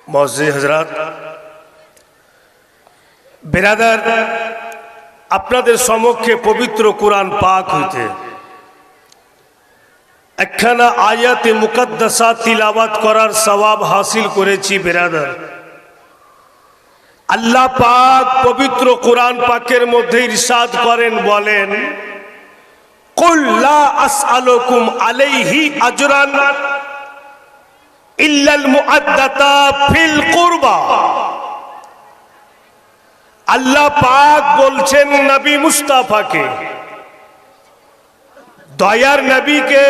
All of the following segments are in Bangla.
মওজুদ হযরত বিরাদার, আপনাদের সম্মুখে পবিত্র কুরআন পাক হইতে একখানা আয়াতে মুকদ্দাসা তিলাওয়াত করার সওয়াব হাসিল করেছি। বিরাদার, আল্লাহ পাক পবিত্র কুরআন পাকের মধ্যে ইরশাদ করেন, বলেন, কুল লা আসআলুকুম আলাইহি আজরান ইল্লাল মুআদ্দাতা ফিল কুরবা। আল্লাহ পাক বলছেন নবী মুস্তাফাকে, দয়ার নবীকে,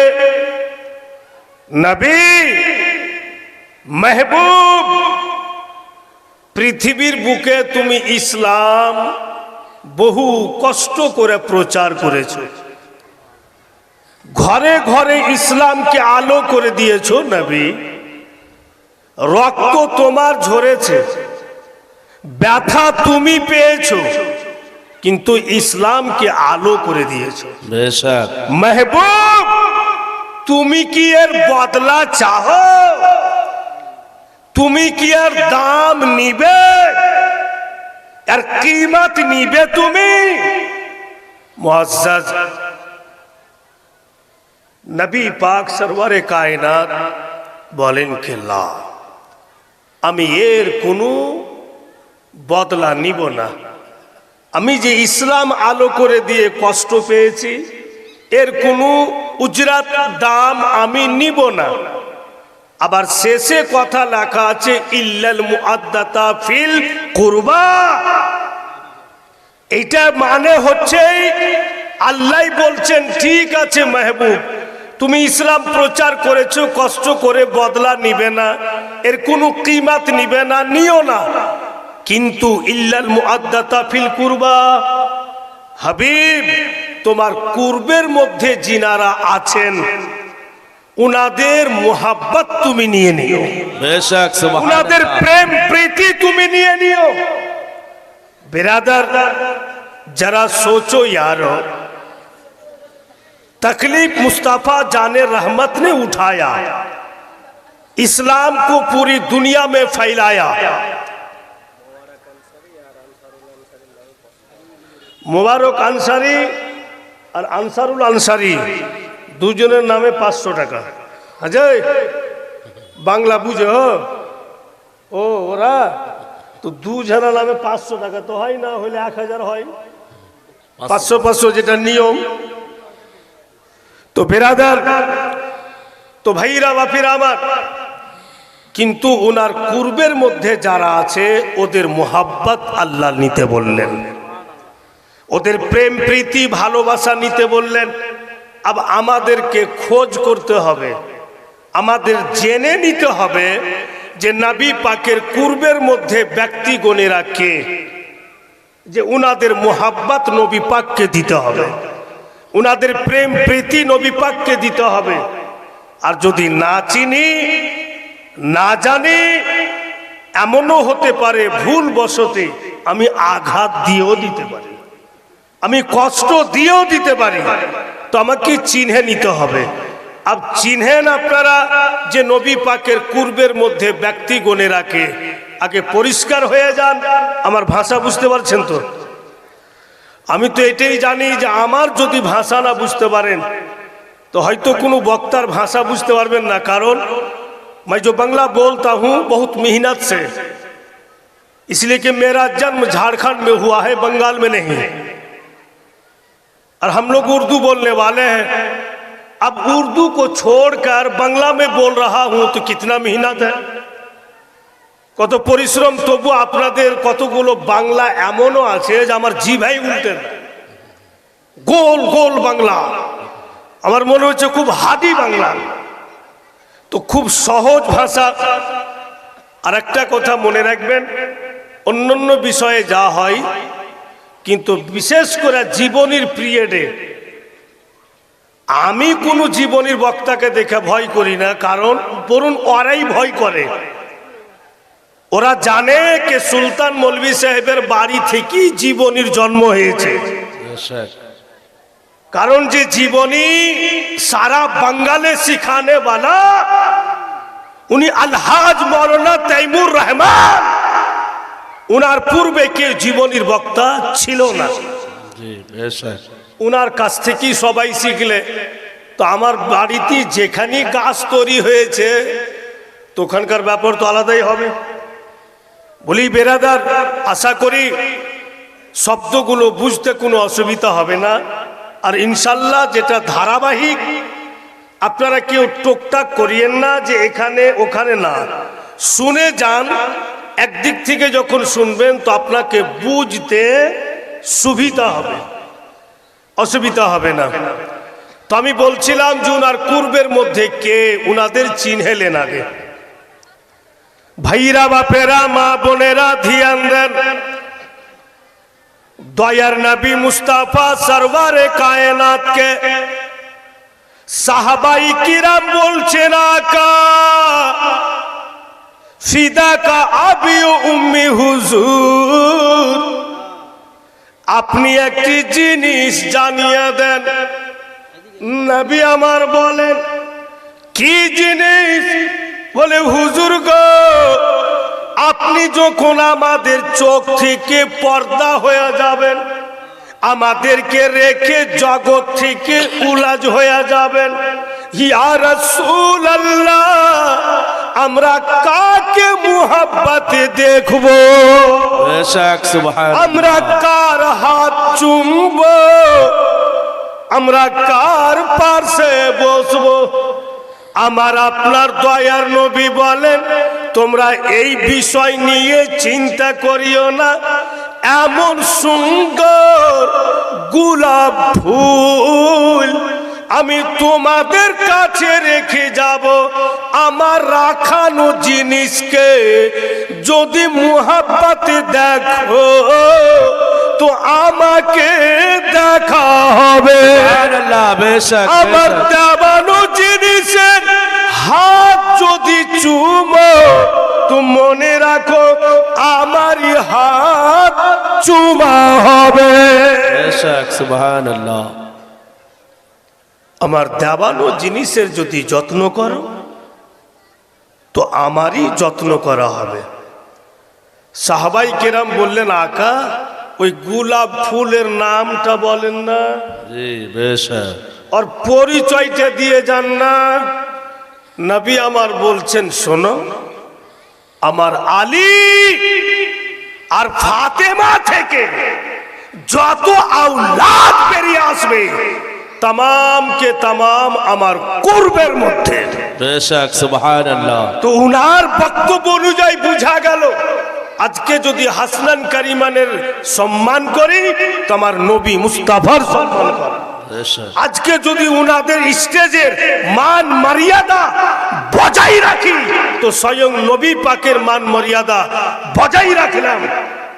নবী মেহবুব, পৃথিবীর বুকে তুমি ইসলাম বহু কষ্ট করে প্রচার করেছো, ঘরে ঘরে ইসলামকে আলো করে দিয়েছো নবী, রক্ত তোমার ঝরেছে, ব্যথা তুমি পেয়েছো, কিন্তু ইসলামকে আলো করে দিয়েছো। বেশক মেহবুব, তুমি কি এর বদলা চাহো? তুমি কি এর দাম নিবে, এর কিমত নিবে তুমি? মুআজ্জাজ নবী পাক সরওয়ারে কায়নাত বলেন কে লা, আমি এর কোনো বদলা নিব না। আমি যে ইসলাম আলো করে দিয়ে কষ্ট পেয়েছি, এর কোনো উজরাত দাম আমি নিব না। আবার শেষে কথা লেখা আছে, ইল্লাল মুআদ্দাতা ফিল কুরবা। এইটা মানে হচ্ছে আল্লাহ বলছেন, ঠিক আছে মেহবুব, তুমি ইসলাম প্রচার করেছো, কষ্ট করে বদলা নিবে না, এর কোনো কিমত নিবে না, নিও না, কিন্তু ইল্লাল মুআদ্দাতা ফিল কুরবা, হাবিব তোমার কুরবের মধ্যে যিনারা আছেন উনাদের মুহাব্বত তুমি নিয়ে নিও। বেশক সুবহানাল্লাহ, উনাদের প্রেম প্রীতি তুমি নিয়ে নিও। बिरादर जरा सोचो यारो, तकलीफ मुस्तफा जाने रहमत ने उठाया, इस्लाम को पूरी दुनिया में फैलाया। मुबारक आंसारी और आंसारुल आंसारी দুজনের নামে 500 টাকা। अजय বাংলা বুঝো? ও ওরা তো দুজনের নামে 500 টাকা তো হয় না, হলে 1000 হয়, 500 যেটা নিয়ম। তো বেরাদার, তো ভাইরা বাপিরা আমার, কিন্তু ওনার কুরবের মধ্যে যারা আছে ওদের মোহাব্বত আল্লাহ নিতে বললেন, ওদের প্রেম প্রীতি ভালোবাসা নিতে বললেন। अब আমাদেরকে খোঁজ করতে হবে, আমাদের জেনে নিতে হবে যে নবী পাকের কুরবের মধ্যে ব্যক্তিগণেরা কে, যে উনাদের মোহাব্বত নবী পাককে দিতে হবে, উনাদের প্রেম প্রীতি নবী পাককে দিতে হবে। আর যদি না চিনি না জানি, এমনও হতে পারে ভুল বশতে আমি আঘাত দিয়েও দিতে পারি, আমি কষ্ট দিয়েও দিতে পারি, তো আমাকে চিনে নিতে হবে। अब চিনহেন আপনারা যে নবী পাকের কুরবের মধ্যে ব্যক্তিগণেরা কে, আগে পরিষ্কার হয়ে যান। আমার ভাষা বুঝতে পারছেন তো? আমি তো এটাই জানি যে আমার যদি ভাষা না বুঝতে পারেন तो হয়তো কোনো বক্তার ভাষা বুঝতে পারবেন না, কারণ मैं जो बंगला बोलता हूँ बहुत मेहनत से, इसलिए कि मेरा जन्म झारखंड में हुआ है, बंगाल में नहीं, और हम लोग उर्दू बोलने वाले हैं। अब उर्दू को छोड़कर बांग्ला में बोल रहा हूं तो कितना मेहनत है, কত পরিশ্রম। তবু আপনাদের কতগুলো বাংলা এমনও আছে যে আমার জিভাই উল্টে না, গোল গোল বাংলা, আমার মনে হচ্ছে খুব হাদি বাংলা। তো খুব সহজ ভাষা। আর একটা কথা মনে রাখবেন, অন্যান্য বিষয়ে যা হয়, কিন্তু বিশেষ করে জীবনীর পিরিয়ডে আমি কোনো জীবনীর বক্তাকে দেখে ভয় করি না, কারণ বরং ওরাই ভয় করে। ওরা জানে যে সুলতান মৌলভী সাহেবের বাড়ি থেকেই জীবনীর জন্ম হয়েছে, কারণ যে জীবনী সারা বাঙ্গালে শিখানে वाला উনি আলহাজ মৌলানা তাইমুর রহমান, উনার পূর্বে কেউ জীবনীর বক্তা ছিল না। জি বেশক। উনার কাছ থেকেই সবাই শিখলে। তো আমার বাড়িতে যেখানে গাছ তৈরি হয়েছে তো ওখানকার ব্যাপার তো আলাদাই হবে। বলি বেরাদার, আশা করি শব্দগুলো বুঝতে কোনো অসুবিধা হবে না। আর ইনশাল্লাহ যেটা ধারাবাহিক, আপনারা কেউ টোকটাক করিয়েন না যে এখানে ওখানে না, শুনে যান। একদিক থেকে যখন শুনবেন তো আপনাকে বুঝতে সুবিধা হবে, অসুবিধা হবে না। তো আমি বলছিলাম যে উনার পূর্বের মধ্যে কে, উনাদের চিনহেলেন আগে। ভাইরা বাপেরা মা বোনেরা ধ্যান দেন, দয়ার নবী মুস্তাফা সরওয়ারে কায়নাত কে সাহাবাই কিরাম বলছেন আকা ফিদা কা আবি ও উম্মি হুজুর, আপনি একটি জিনিস জানিয়ে দেন। নবী আমার বলেন কি জিনিস? বলে হুজুর গো, আপনি যখন আমাদের চোখ থেকে পর্দা হয়ে যাবেন, আমাদেরকে রেখে জগৎ থেকে উলাজ হয়ে যাবেন, ইয়া রাসূলুল্লাহ আমরা কাকে মুহাব্বতে দেখব? বেশক সুবহান। আমরা কার হাত চুমবো? আমরা কার পাশে বসবো? আমার আপনার দয়ার নবী বলেন তোমরা এই বিষয় নিয়ে চিন্তা করিও না। এমন সুন্দর গোলাপ ফুল আমি তোমাদের কাছে রেখে যাব। আমার রাখানো জিনিসকে যদি মুহাব্বতে দেখো তো আমাকে দেখা হবে। সুবহানাল্লাহ বেশক। আমার দেওয়ানো জিনিসের হাত যদি চুমো তো মনে রাখো আমারই হাত চুমা হবে। বেশক সুবহানাল্লাহ। আমার দেওয়ানো জিনিসের যদি যত্ন করো তো আমারই যত্ন করা হবে। সাহাবাই কেরাম বললেন আকা ওই গোলাপ ফুলের নামটা বলেন না, জি বেশক। আর পরিচয়টা দিয়ে যান না। নবী আমার বলছেন শোনো, আমার আলী আর ফাতেমা থেকে যত আওলাদ বেরিয়ে আসবে तमाम के तमाम আমার কুরবের মধ্যে। বেশক সুবহানাল্লাহ। তো উনার বক্তব্য অনুযায়ী বুঝা গেল আজকে যদি হাসনান কারিমানের সম্মান করি তো আমার নবী মুস্তাফার সম্মান করি। আজকে যদি উনাদের স্টেজের মান মর্যাদা বজায় রাখি তো স্বয়ং নবী পাকের মান মর্যাদা বজায় রাখলাম।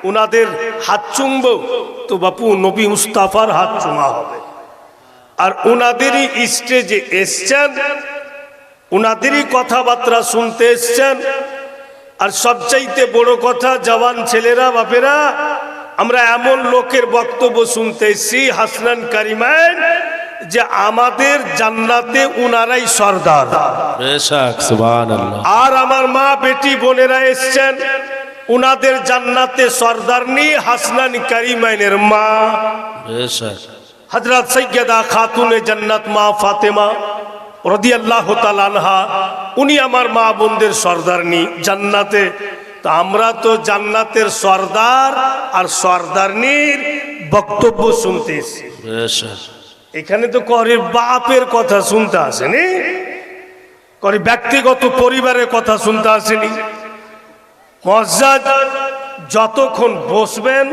উনাদের হাত চুমব তো বাপু নবী মুস্তাফার হাত চুমা হবে। আর উনাদেরই স্টেজে এসছেন, উনাদেরই কথাবার্তা শুনতে এসছেন। আর সবচাইতে বড় কথা, জওয়ান ছেলেরা বাপেরা, আমরা এমন লোকের বক্তব্য শুনতে এসেছি হাসনান কারিমাইন যে আমাদের জান্নাতে উনারাই সর্দার। বেশক সুবহানাল্লাহ। আর আমার মা বেটি বোনেরা এসছেন, উনাদের জান্নাতে সর্দারনি হাসনান কারিমাইনের মা বেশক হযরত সৈয়দা খাতুনে জান্নাত মা ফাতেমা রাদিয়াল্লাহু তাআলা আনহা, উনি আমার মা বোনদের সর্দারনি জান্নাতে। তা আমরা তো জান্নাতের সর্দার আর সর্দারনির বক্তব্য শুনতে এসেছি। বেশক এখানে তো করে বাপের কথা শুনতে আসেনি, করে ব্যক্তিগত পরিবারের কথা শুনতে আসেনি। মুআজ্জাজ যতক্ষণ বসবেন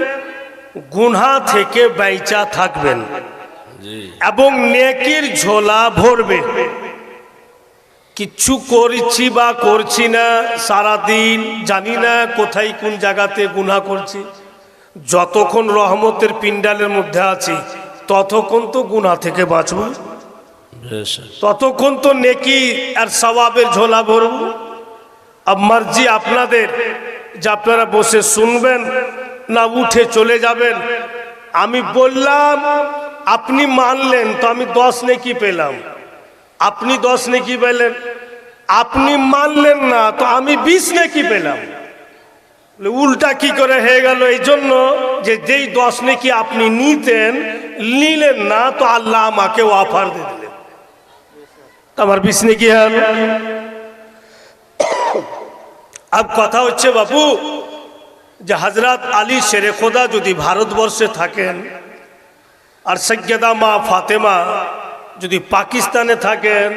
গুনাহ থেকে বাইচা থাকবেন এবং নেকির ঝোলা ভরবে। কিচ্ছু করছি বা করছি না, সারাদিন জানি না কোথায় কোন জায়গাতে গুনাহ করছি। যতক্ষণ রহমতের পিন্ডালের মধ্যে আছি ততক্ষণ তো গুনাহ থেকে বাঁচব, ততক্ষণ তো নেকি আর সওয়াবের ঝোলা ভরব। अब मर्जी আপনাদের যে আপনারা বসে শুনবেন না উঠে চলে যাবেন। আমি বললাম আপনি মানলেন তো আমি 10 নেকি পেলাম, আপনি 10 নেকি পেলেন। আপনি মানলেন না, তো আমি 20 নেকি পেলাম। উল্টা কি করে হয়ে গেল? এই জন্য যে যেই 10 নেকি আপনি নিলেন না, তো আল্লাহ আমাকে অফার দিয়ে দিলেন, আমার 20 নেকি হল। अब কথা হচ্ছে বাবু, যে হযরত আলী শেরে খোদা যদি ভারতবর্ষে থাকেন আর সৈয়দা মা ফাতেমা যদি পাকিস্তানে থাকেন,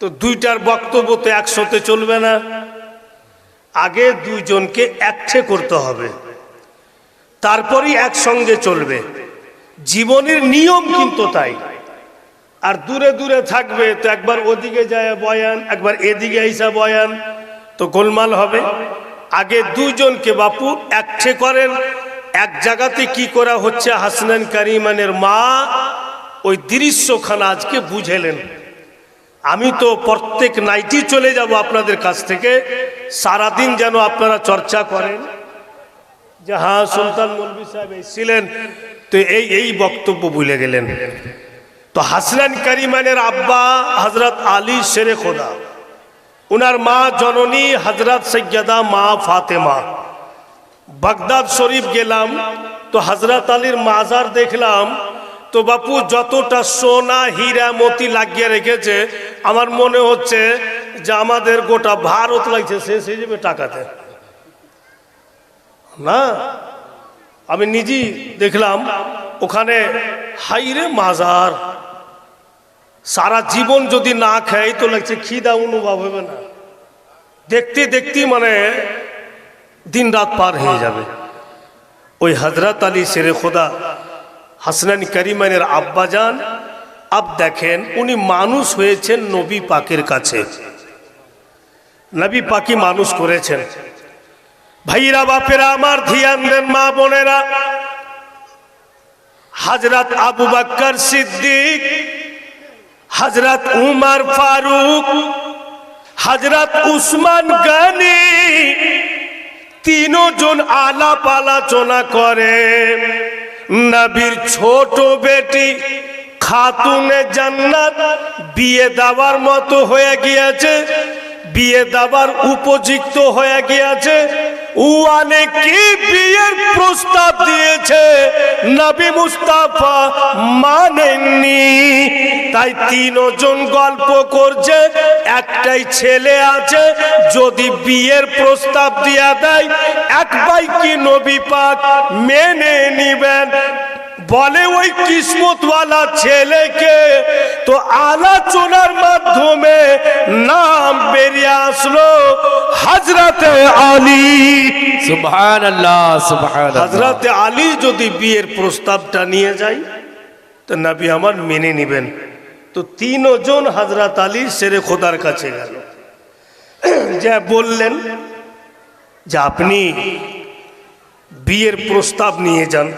তো দুইটার বক্তব্য তো একসাথে চলবে না। আগে দুইজনকে একঠে করতে হবে, তারপরই একসঙ্গে চলবে। জীবনের নিয়ম কিন্তু তাই। আর দূরে দূরে থাকবে তো একবার ওদিকে যায় বয়ান, একবার এদিকে আইসা বয়ান, তো গোলমাল হবে। আগে দুইজনকে বাপু একঠে করেন। এক জায়গাতে কি করা হচ্ছে, হাসনাইন কারিমানের মা ওই দৃশ্যখানা আজকে বুঝেলেন। আমি তো প্রত্যেক নাইটই চলে যাব আপনাদের কাছ থেকে, সারাদিন যেন আপনারা চর্চা করেন যে হ্যাঁ সুলতান মৌলভী সাহেব এসেছিলেন, তো এই বক্তব্য ভুলে গেলেন। তো হাসনাইন কারিমানের আব্বা হযরত আলী শেরে খোদা, উনার মা জননী হযরত সৈয়দা মা ফাতেমা। বাগদাদ শরীফ গেলাম, তো হযরত আলীর মাজার দেখলাম, তো বাপু যতটা সোনা হীরা মতি লাগিয়ে রেখেছে, আমার মনে হচ্ছে যে আমাদের গোটা ভারত লাগছে শেষ হয়ে যাবে টাকাতে না। আমি নিজেই দেখলাম ওখানে, হাইরে মাজার, সারা জীবন যদি না খাই তো লাগছে খিদা অনুভব হবে না। দেখতে দেখতে মানে দিন রাত পার হয়ে যাবে। ওই হযরত আলী শেরে খোদা হাসনাইন কারিমানের আব্বাজান, আব দেখেন উনি মানুষ হয়েছেন নবী পাকের কাছে, নবী পাকি মানুষ করেছেন। ভাইরা বাপেরা আমার ধ্যান দেন, মা বোনেরা, হযরত আবু বকর সিদ্দিক, হযরত উমর ফারুক, হযরত উসমান গনি, তিনজন আলাপ আলোচনা করে নবীর ছোট বেটি খাতুনে জান্নাত বিয়ে দেওয়ার মতো হয়ে গিয়েছে, বিয়ে দেওয়ার উপযুক্ত হয়ে গিয়েছে। অনেকে বিয়ের প্রস্তাব দিয়েছে, নবী মুস্তাফা মানেননি। তাই তিনজন গল্প করছে, একটাই ছেলে আছে, যদি বিয়ের প্রস্তাব দিয়া দেয় এক ভাই কি নবী পাক মেনে নিবেন। বলে ওই কিসমতওয়ালা ছেলেকে তো আলোচনার মাধ্যমে নাম বেরিয়ে আসলো হযরতে আলী। সুবহানাল্লাহ, সুবহানাল্লাহ। হযরতে আলী যদি বিয়ের প্রস্তাবটা নিয়ে যায় তো নবী আমার মেনে নেবেন। তো তিনজন হযরত আলী শেরে খোদার কাছে গেল, যে বললেন যে আপনি বিয়ের প্রস্তাব নিয়ে যান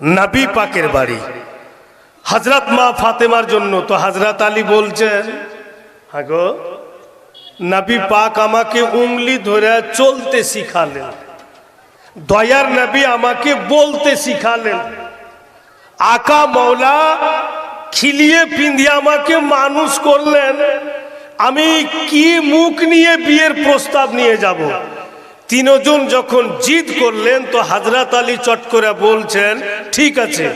নবী পাকের বাড়ি হযরত মা ফাতেমার জন্য। তো হযরত আলী বলছেন, হ্যাঁ গো, নবী পাক আমাকে উংলি ধরে চলতে শিখালেন, দয়ার নবী আমাকে বলতে শিখালেন, আকা মৌলা খিলিয়ে পিন্দিয়ে আমাকে মানুষ করলেন, আমি কি মুখ নিয়ে বিয়ের প্রস্তাব নিয়ে যাব। তিনজন যখন জিদ করলেন তো হযরত আলী চট করে বলছেন, ঠিক আছে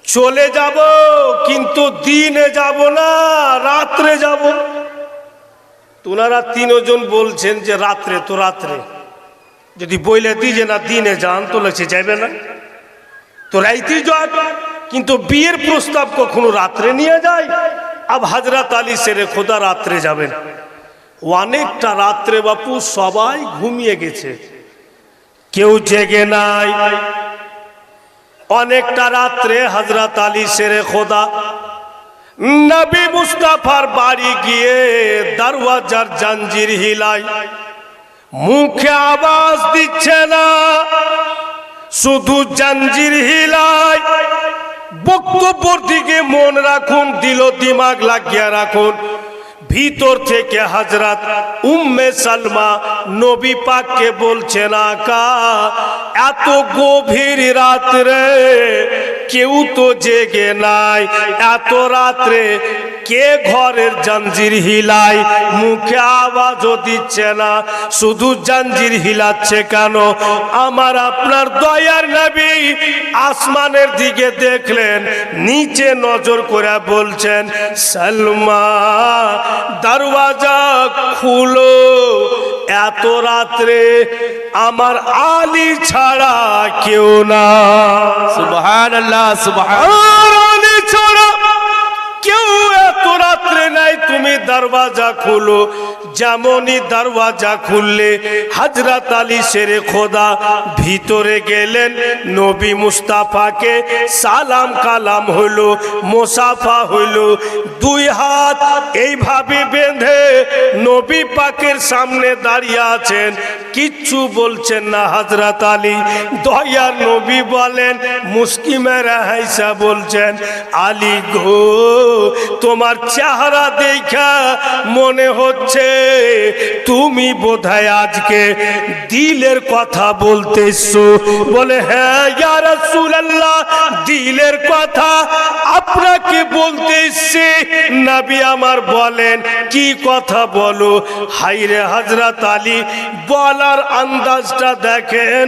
চলে যাব, কিন্তু দিনে যাব না, রাত্রে যাব। তোনারা তিনজন বলছেন যে রাত্রে, তো রাত্রে যদি বইলে দিই যে না দিনে যান, তো লাগছে যাবে না, তো রাইতেই যান, কিন্তু বিয়ের প্রস্তাব কখনো রাত্রে নিয়ে যায়। আব হযরত আলী শেরে খোদা রাত্রে যাবেন। অনেকটা রাত্রে বাপু সবাই ঘুমিয়ে গেছে, কেউ জেগে নাই। অনেকটা রাত্রে হযরত আলী শেরে খোদা নবী মুস্তাফার বাড়ি গিয়ে দরওয়াজার জাঞ্জির হিলায়, মুখে আওয়াজ দিচ্ছে না, শুধু জাঞ্জির হিলায়। বক্তব্যের দিকে মন রাখুন, দিল দিমাগ লাগিয়ে রাখুন। ভিতর থেকে হযরত উম্মে সালমা নবী পাককে বলছেন, আকা এত গভীর রাত্রে কেউ তো জেগে নাই, এত রাত্রে কে ঘরের জাঞ্জির হিলায়, মুখে আওয়াজও দিচ্ছে না, শুধু জাঞ্জির হিলাচ্ছে কেন? আমার আপনার দয়ার নবী আসমানের দিকে দেখলেন, নিচে নজর করে বলছেন, সালমা দরওয়াজা খুলো, এত রাত্রে আমার আলী ছাড়া কেউ না। সুবহানাল্লাহ সুবহান আর আলী ছাড়া কেউ এত রাত্রে নাই, তুমি দরওয়াজা খুলো। যেমনই দরওয়াজা খুললে হযরত আলী শেরে খোদা ভিতরে গেলেন, নবী মুস্তাফাকে সালাম কালাম হলো, মুসাফা হলো, দুই হাত এইভাবে বেঁধে নবী পাকের সামনে দাঁড়িয়ে আছেন, কিচ্ছু বলছেন না হযরত আলী। দয়ার নবী বলেন, মুস্কি মেরা হাইসা বলছেন, আলী গো, তোমার চেহারা দেখা মনে হচ্ছে তুমি বোধহয় আজকে দিলের কথা বলতেছো। বলে, হ্যাঁ ইয়া রাসূলুল্লাহ, দিলের কথা আপনাকে বলতে এসেছি। নবী আমার বলেন, কি কথা বলো? হায়রে হযরত আলী, বলার আন্দাজটা দেখেন,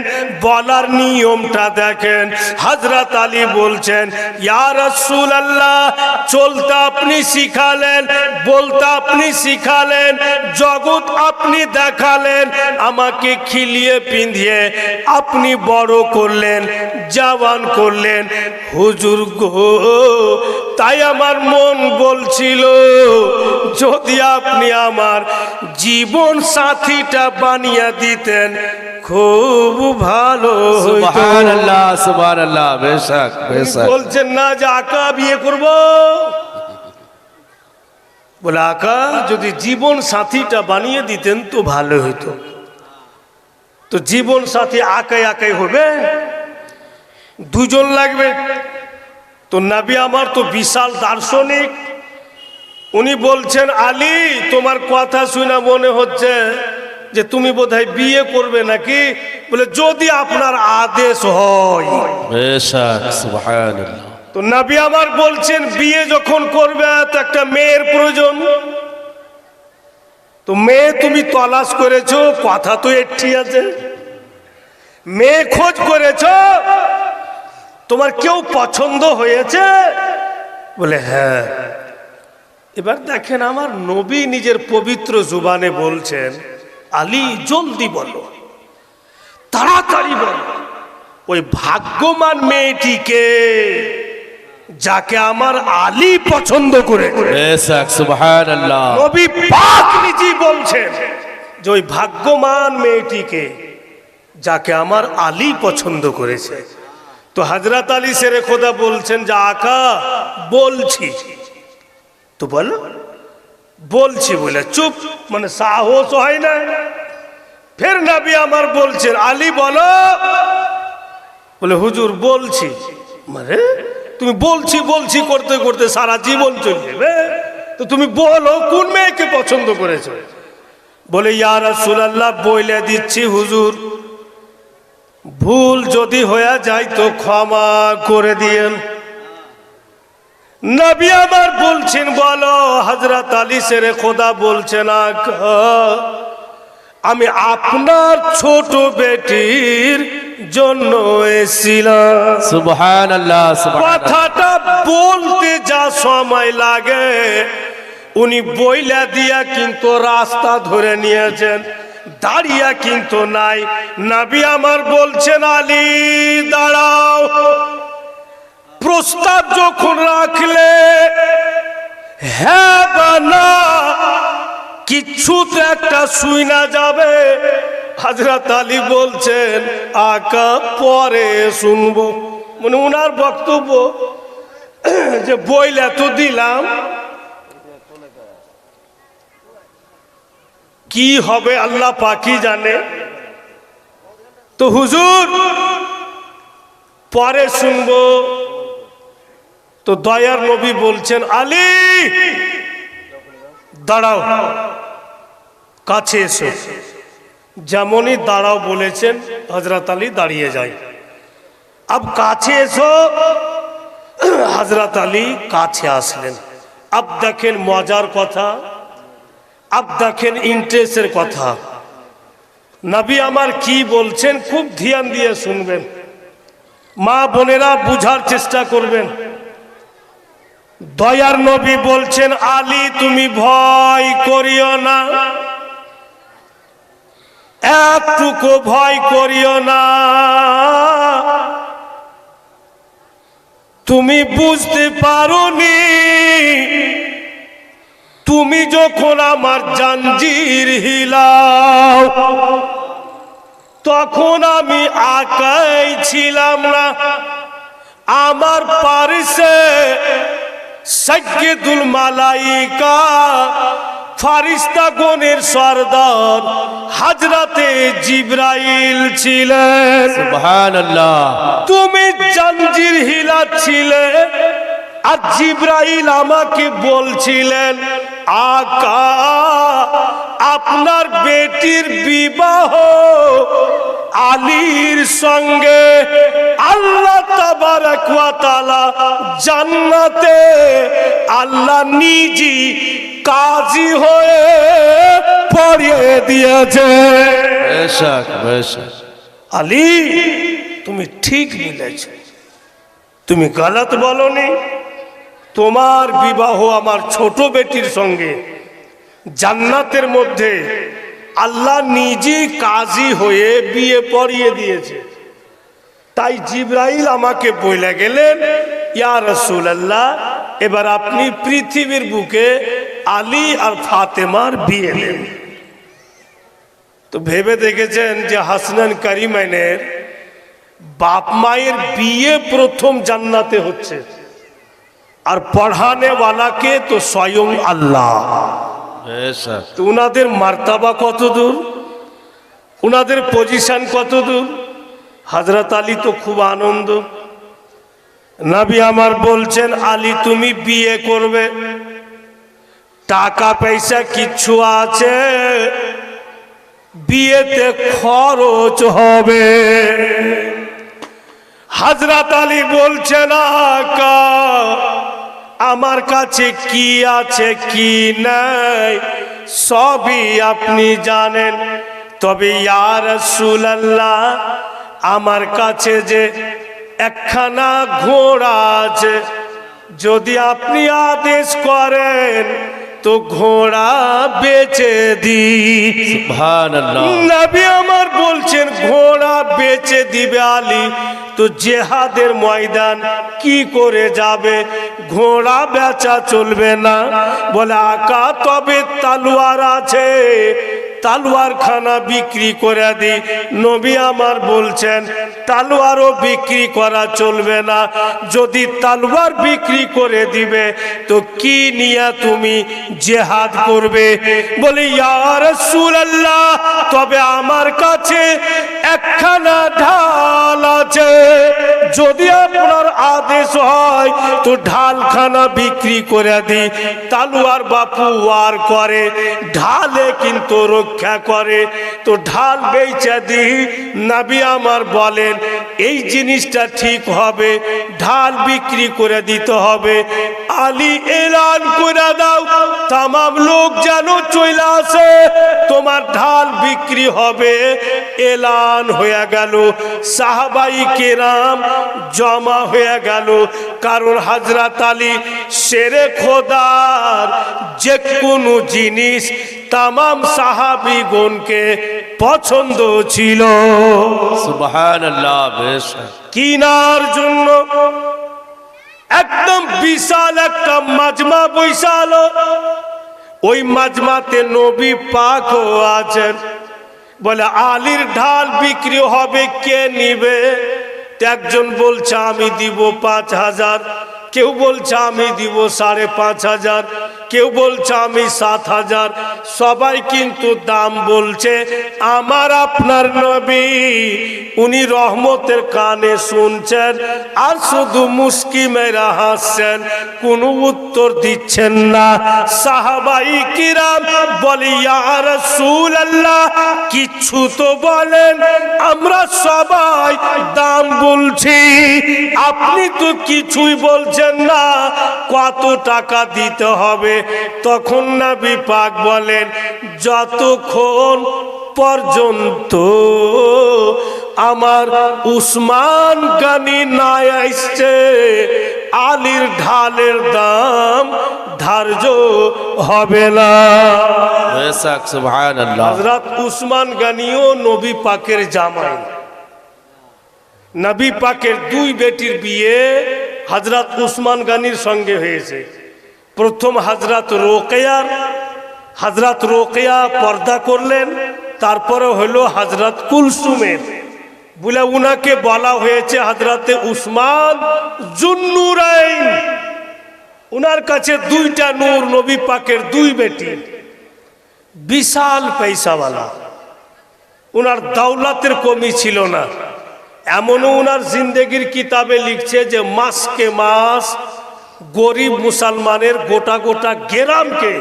বলার নিয়মটা দেখেন। হযরত আলী বলছেন, ইয়া রাসূলুল্লাহ, চলতে আপনি শিখালেন, বলতে আপনি শিখালেন, জগৎ আপনি দেখালেন, আমাকে খিলিয়ে পিঁধিয়ে আপনি বড় করলেন, জওয়ান করলেন। হুজুর গো, তাই আমার মন বলছিল, যদি আপনি আমার জীবন সাথীটা বানিয়ে দিতেন খুব ভালো হতো। সুবহানাল্লাহ সুবহানাল্লাহ, বেশক বেশক। বলছেন না যে আকা বিয়ে করব? বলে, আকা যদি জীবন সাথীটা বানিয়ে দিতেন তো ভালো হতো। তো জীবন সাথী আকাই আকাই হবে? দুজন লাগবে। তো নবী আমার তো বিশাল দার্শনিক, উনি বলছেন, আলী তোমার কথা শুনে মনে হচ্ছে যে তুমি বোধহয় বিয়ে করবে নাকি? বলে, যদি আপনার আদেশ হয়। বেশক সুবহানাল্লাহ। তো নবী আমার বলছেন, বিয়ে যখন করবে তো একটা মেয়ের প্রয়োজন। তো মেয়ে তুমি তলাশ করেছো, কথা তো একটি আছে, মেয়ে খোঁজ করেছো, তোমার কেউ পছন্দ হয়েছে? বলে, হ্যাঁ। এবার দেখেন, আমার নবী নিজের পবিত্র জুবানে বলছেন, আলী জলদি বলো, তাড়াতাড়ি বলো, ওই ভাগ্যবান মেয়েটিকে যাকে আমার আলী পছন্দ করে। বেশক সুবহানাল্লাহ। নবী পাক নিজেই বলছেন যে ওই ভাগ্যবান মেয়েটিকে যাকে আমার আলী পছন্দ করেছে। তো হযরত আলী শেরে খোদা বলছেন যে, আকা বলছি। তো বলো। বলছি বলে চুপ, মানে সাহস হয় না। ফের নবী আমার বলছেন, আলী বলো। বলে, হুজুর বলছি। মানে তুমি বলছি বলছি করতে করতে সারা জীবন চলে যাবে, তো তুমি বলো কোন মেয়েকে পছন্দ করেছো? বলে, ইয়া রাসূলুল্লাহ, বলে দিচ্ছি হুজুর, ভুল যদি হয়ে যায় তো ক্ষমা করে দিয়েন। নবী আমার বলছেন, বলো। হযরত আলী শেরে খোদা বলছেন, আকা আমি আপনার ছোট বেটির জন্য এসেছিলাম। সুবহানাল্লাহ সুবহানাল্লাহ। কথাটা বলতে যা সময় লাগে, উনি বইলা দিয়া কিন্তু রাস্তা ধরে নিয়েছেন, দাঁড়িয়ে কিন্তু নাই। নবী আমার বলছেন, আলী দাঁড়াও। প্রস্তাব যখন রাখলে, হ্যাঁ বা না কিচ্ছু তো একটা শুই না যাবে। হযরত আলী বলছেন, আকা পরে শুনবো। মানে উনার বক্তব্য যে বইলা তো দিলাম, কি হবে আল্লাহ পাকই জানে। তো হুজুর পরে শুনবো। তো দয়ার নবী বলছেন, আলী দাঁড়াও, কাছে এসো। যেমনই দাঁড়াও বলেছেন, হযরত আলী দাঁড়িয়ে যায়। আব কাছে এসো। হযরত আলী কাছে আসলেন। আপ দেখেন মজার কথা, আপ দেখেন ইন্টারেস্টের কথা। নবী আমার কি বলছেন খুব ধ্যান দিয়ে শুনবেন, মা বোনেরা বুঝার চেষ্টা করবেন। দয়ার নবী বলছেন, আলী তুমি ভয় করিও না, একটুকু ভয় করিও না। তুমি বুঝতে পারোনি, তুমি যখন আমার জাঞ্জির হিলাও তখন আমি আকাই ছিলাম না। আমার পারিসে সাইয়্যিদুল মালাইকা ফারিস্তাগণের সরদার হযরতে জিবরাইল ছিলেন। সুবহানাল্লাহ। তুমি জাঞ্জির হিলাচ্ছিলে আর জিবরাইল আমাকে বলছিলেন, আকা আপনার বেটির বিবাহ আলীর সঙ্গে আল্লাহ তাবারক ওয়া তাআলা জান্নাতে আল্লাহ নিজে কাজী হয়ে পড়িয়ে দিয়েছে। বেশক বেশক। আলী তুমি ঠিক বলেছো, তুমি গলত বলনি। তোমার বিবাহ আমার ছোট বেটির সঙ্গে জান্নাতের মধ্যে আল্লাহ নিজে কাজী হয়ে বিয়ে পড়িয়ে দিয়েছে। তাই জিবরাইল আমাকে বলে গেলেন, ইয়া রাসূলুল্লাহ এবার আপনি পৃথিবীর বুকে আলী আর ফাতেমার বিয়ে দেন। তো ভেবে দেখেছেন যে হাসনান কারিমাইনের বাপ মায়ের বিয়ে প্রথম জান্নাতে হচ্ছে, আর পড়ানে ওয়ালাকে তো স্বয়ং আল্লাহ। বেশক। তো উনাদের মার্তাবা কত দূর, উনাদের পজিশন কত দূর। হযরত আলী তো খুব আনন্দ। নবী আমার বলছেন, আলী তুমি বিয়ে করবে, টাকা পয়সা কিচ্ছু আছে, বিয়েতে খরচ হবে। হযরত আলী বলছেন, আকা আমার কাছে কি আছে কি নাই সবই আপনি জানেন, তবে ইয়া রাসূলুল্লাহ আমার কাছে যে একখানা ঘোড়া আছে, যদি আপনি আদেশ করেন তো ঘোড়া বেচে দিই। সুবহানাল্লাহ। নবী আমার বলছেন, ঘোড়া বেচে দিবে আলী তো জিহাদের ময়দান কি করে যাবে, ঘোড়া বেচা চলবে না। বলে আকা তবে তলোয়ার আছে, তলোয়ার খানা বিক্রি করে দি। নবী আমার বলছেন তলোয়ারও বিক্রি করা চলবে না, যদি তলোয়ার বিক্রি করে দিবে তো কি নিয়ে তুমি জিহাদ করবে। বলে ইয়া রাসূলুল্লাহ তবে আমার কাছে একখানা ঢাল আছে, যদি আপনার আদেশ হয় তো ঢালখানা বিক্রি করে দি। তলোয়ার বাপু ওয়ার করে, ঢালে কিন্তু রক্ষা করে, তো ঢাল বেচে দি। নবী আমার বলেন এই জিনিসটা ঠিক হবে, ঢাল বিক্রি করে দিতে হবে। আলী এলান করে দাও, তামাম লোক যেন চলে আসে, তোমার ঢাল বিক্রি হবে। এলান হয়ে গেল, সাহাবাই কেরাম জমা হয়ে গেল, কারণ হযরত আলী শেরে খোদার যে কোনো জিনিস তামাম সাহাবীগণকে পছন্দ ছিল। সুবহানাল্লাহ। বেশক। কিনার জন্য একদম বিশাল একটা মাজমা বৈশাল, ওই মাজমাতে নবী পাকও আছেন। বলে আলীর ঢাল বিক্রি হবে, কে নিবে? একজন বলছে আমি দিব 5000, কেউ বলছে আমি দিব 5,500, কেউ বলছে আমি 7,000, সবাই কিন্তু দাম বলছে। আমার আপনার নবী উনি রহমতের কানে শুনছেন আর শুধু মুস্কি মেরা হাসছেন, কোনো উত্তর দিচ্ছেন না। সাহাবাই কিরাম বলি ইয়া রাসূলুল্লাহ কিছু তো বলেন, আমরা সবাই দাম বলছি, আপনি তো কিছুই বলছেন না, কত টাকা দিতে হবে? তখন নবী পাক বলেন যতক্ষণ পর্যন্ত আমার উসমান গানি না আসছে আলীর ঢালের দাম ধার্য হবে না। বেশক সুবহানাল্লাহ। হযরত উসমান গানিও নবী পাকের জামাই। নবী পাকের দুই বেটির বিয়ে হযরত উসমান গানির সঙ্গে হয়েছে। প্রথম হযরত রোকেয়া পর্দা করলেন, তারপরে হলো হযরত কুলসুমের, বলে উনাকে বলা হয়েছে হযরতে উসমান জুন্নুরাইন। উনার কাছে দুইটা নূর, নবী পাকের দুই বেটি, বিশাল পয়সাওয়ালা। উনার দৌলতের কমি ছিল না। এমনও উনার জিন্দেগির কিতাবে লিখছে যে মাসকে মাস গরিব মুসলমানের গোটা গোটা গ্রামকে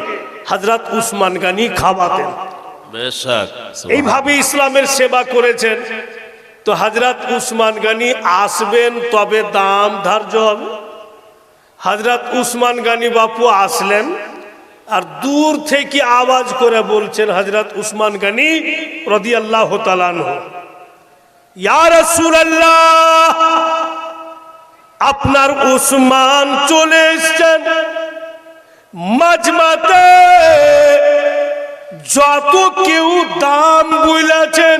হযরত উসমান গানি খাওয়াতেন। বেশক এইভাবে ইসলামের সেবা করেছেন। তো হযরত উসমান গানি আসবেন তবে দাম ধার্য হবে। হযরত উসমান গানি বাপু আসলেন আর দূর থেকে আওয়াজ করে বলছেন হযরত উসমান গানি রাদিয়াল্লাহু তাআলা আনহু, ইয়া রাসূলুল্লাহ আপনার উসমান চলে এসেছেন। মাজমাতে যত কেউ দাম বলেছেন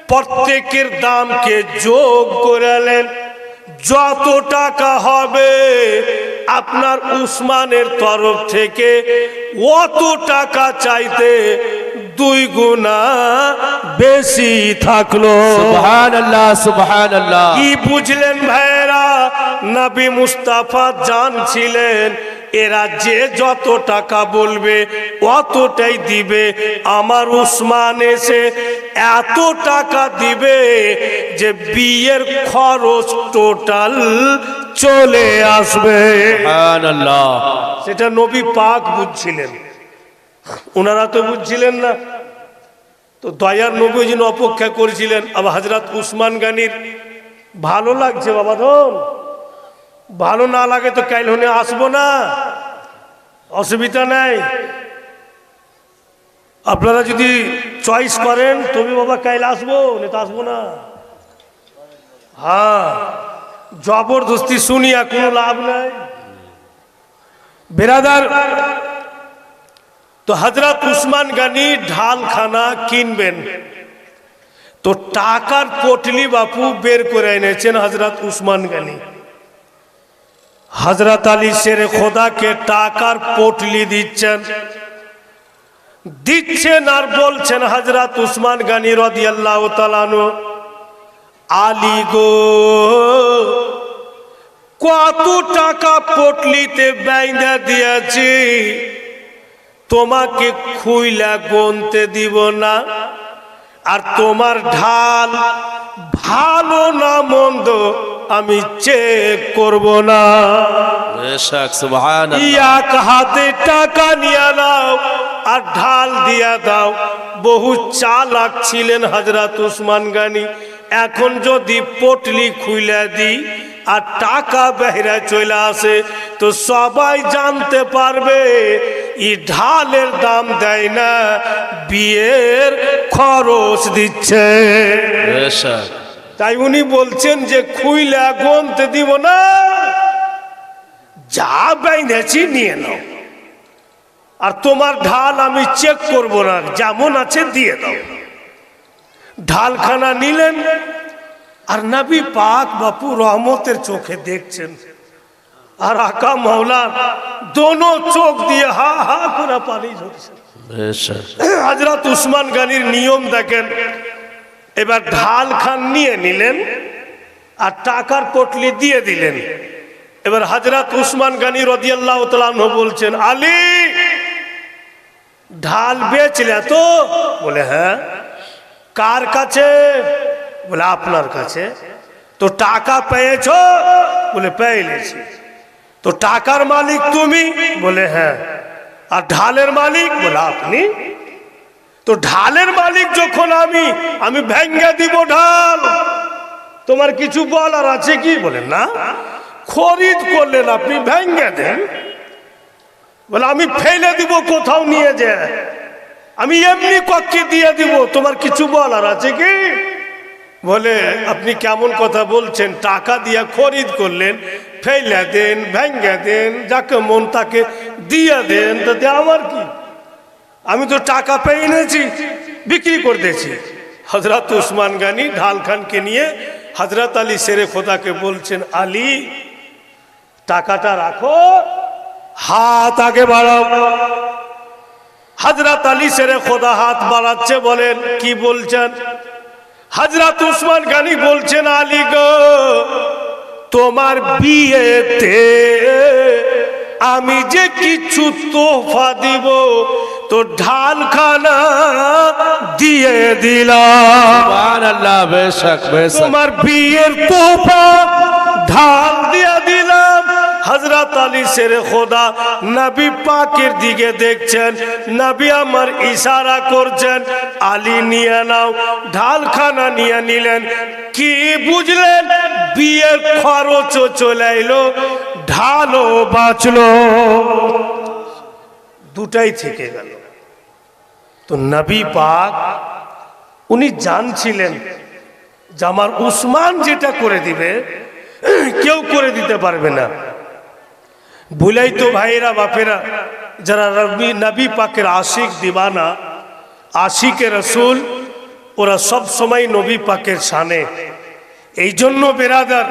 প্রত্যেকের দামকে যোগ করালেন, যত টাকা হবে আপনার উসমানের তরফ থেকে অত টাকা চাইতে দুই গুণা বেশি থাকলো। সুবহানাল্লাহ সুবহানাল্লাহ। কি বুঝলেন ভাইরা? নবী মুস্তাফা জানছিলেন এরা যে যত টাকা বলবে অতটাই দিবে। আমার উসমান এসে এত টাকা দিবে যে বিয়ের খরচ টোটাল চলে আসবে। সুবহানাল্লাহ। সেটা নবী পাক বুঝছিলেন, ওনারা তো বুঝছিলেন না। তো দয়ার নবী ওই জন্য অপেক্ষা করেছিলেন। আবার হযরত উসমান গানির ভালো লাগছে বাবা ধন, ভালো না লাগে তো কাইল হনে আসবো না, অসুবিধা নাই। আপনারা যদি চয়েস করেন তবে বাবা কাইল আসবো, না তো আসবো না। হ্যাঁ, জবরদস্তি শুনিয়া কোনো লাভ নাই বেরাদার। তো হযরত উসমান গানি ঢালখানা কিনবেন, তো টাকার পটলি বাপু বের করে এনেছেন হযরত উসমান গানি। হযরত আলী শেরে খোদাকে টাকার পটলি দিচ্ছেন আর বলছেন হযরত উসমান গানি রাদিয়াল্লাহু তাআলা আনহু, আলী গো কত টাকা পটলিতে বাইন্ধা দিয়েছি, তোমাকে খুইলা গুনতে দিব না, আর তোমার ঢাল ভালো না মন্দ আমি চেক করব না। বেশক সুবহানাল্লাহ। এক হাতে টাকা নিয়ে নাও আর ঢাল দিয়া দাও। বহু চালাক ছিলেন হযরত উসমান গানি। এখন যদি পটলি খুইলা দিই আর টাকা বেহরা চলে আসে তো সবাই জানতে পারবে এই ঢালের দাম দেয় না, বিয়ের খরচ দিচ্ছে। বেশক। তাই উনি বলছেন যে খুইলা গুনতে দিব না, যা বাইনেছি নিয়ে নাও, আর তোমার ঢাল আমি চেক করব না, যেমন আছে দিয়ে দাও। ঢালখানা নিলেন আর নবী পাক বাপু রহমতের চোখে দেখছেন, আর আকা মাওলা দোনো চোখ দিয়ে হা হা করে পানি ঝরছে। বেশক। হযরত উসমান গানির নিয়ম দেখেন, এবার ঢাল খান নিয়ে নিলেন আর টাকার পটলি দিয়ে দিলেন। এবার হযরত উসমান গানি রাদিয়াল্লাহু তাআলা আনহু বলছেন, আলী ঢাল বেচলে তো? বলে হ্যাঁ। কার কাছে? বলে আপনার কাছে। তো টাকা পেয়েছো? বলে পেয়ে নিয়েছি। তো টাকার মালিক তুমি? বলে হ্যাঁ। আর ঢালের মালিক? বলে আপনি। তো ঢালের মালিক যখন আমি ভেঙ্গে দিব ঢাল, তোমার কিছু বলার আছে কি? বলে না, খরিদ করলেন আপনি, ভেঙ্গে দেন। বলে আমি ফেলে দিব কোথাও নিয়ে যায়, আমি এমনি কক্ষে দিয়ে দিব, তোমার কিছু বলার আছে কি? বলে আপনি কেমন কথা বলছেন, টাকা দিয়ে খরিদ করলেন, ফেলে দেন, ভেঙ্গে দেন, যাকে মন তাকে দিয়ে দেন, তাতে আমার কি? আমি তো টাকা পেয়ে এনেছি, বিক্রি করতেছি। হযরত উসমান গনি ঢাল খানকে নিয়ে হযরত আলী শেরে খোদাকে বলছেন, আলী টাকাটা রাখো, হাত আগে বাড়াও। হযরত আলী শেরে খোদা হাত বাড়াচ্ছে, বলেন কি বলছেন? হযরত উসমান গনি বলছেন, আলী গো, তোমার বিয়েতে আমি যে কিছু তোহফা দিব, তো ঢালখানা দিয়ে দিলাম। সুবহানাল্লাহ, বেশক বেশক। তোমার বিয়ের তোহফা ঢাল দিয়ে দিলাম। হযরত আলী শেরে খোদা নবী পাকের দিকে দেখছেন, নবী আমার ইশারা করছেন, আলী নিয়ে নাও। ঢালখানা নিয়ে নিলেন। কি বুঝলেন? বিয়ের খরচও চলে এলো, ঢালও বাঁচলো, দুটাই থেকে গেল। তো নবী পাক উনি জানছিলেন যে আমার উসমান যেটা করে দিবে কেউ করে দিতে পারবে না। ভুলাই তো ভাইরা বাপেরা, যারা নবী পাকের আশিক দিবানা, আশিকে রসুল, ওরা সব সময় নবী পাকের শানে। এই জন্য বেরাদার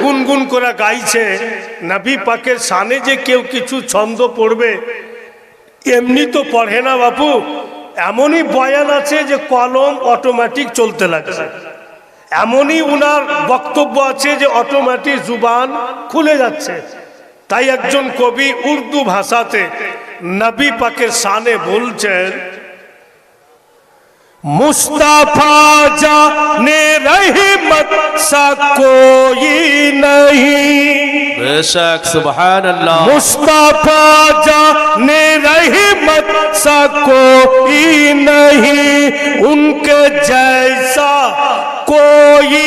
গুনগুন করে গাইছে, নবী পাকের শানে যে কেউ কিছু ছন্দ পড়বে, এমনি তো পড়ে না বাপু। এমনই বয়ান আছে যে কলম অটোমেটিক চলতে লাগছে, এমনই উনার বক্তব্য আছে যে অটোমেটিক জুবান খুলে যাচ্ছে। তাই একজন কবি উর্দু ভাষাতে নবী পাকের শানে বলছেন, मुस्तफा जाने रहमत सा कोई नहीं, बेशक सुबहानल्लाह। मुस्तफा जाने रहमत सा कोई नहीं, उनके जैसा कोई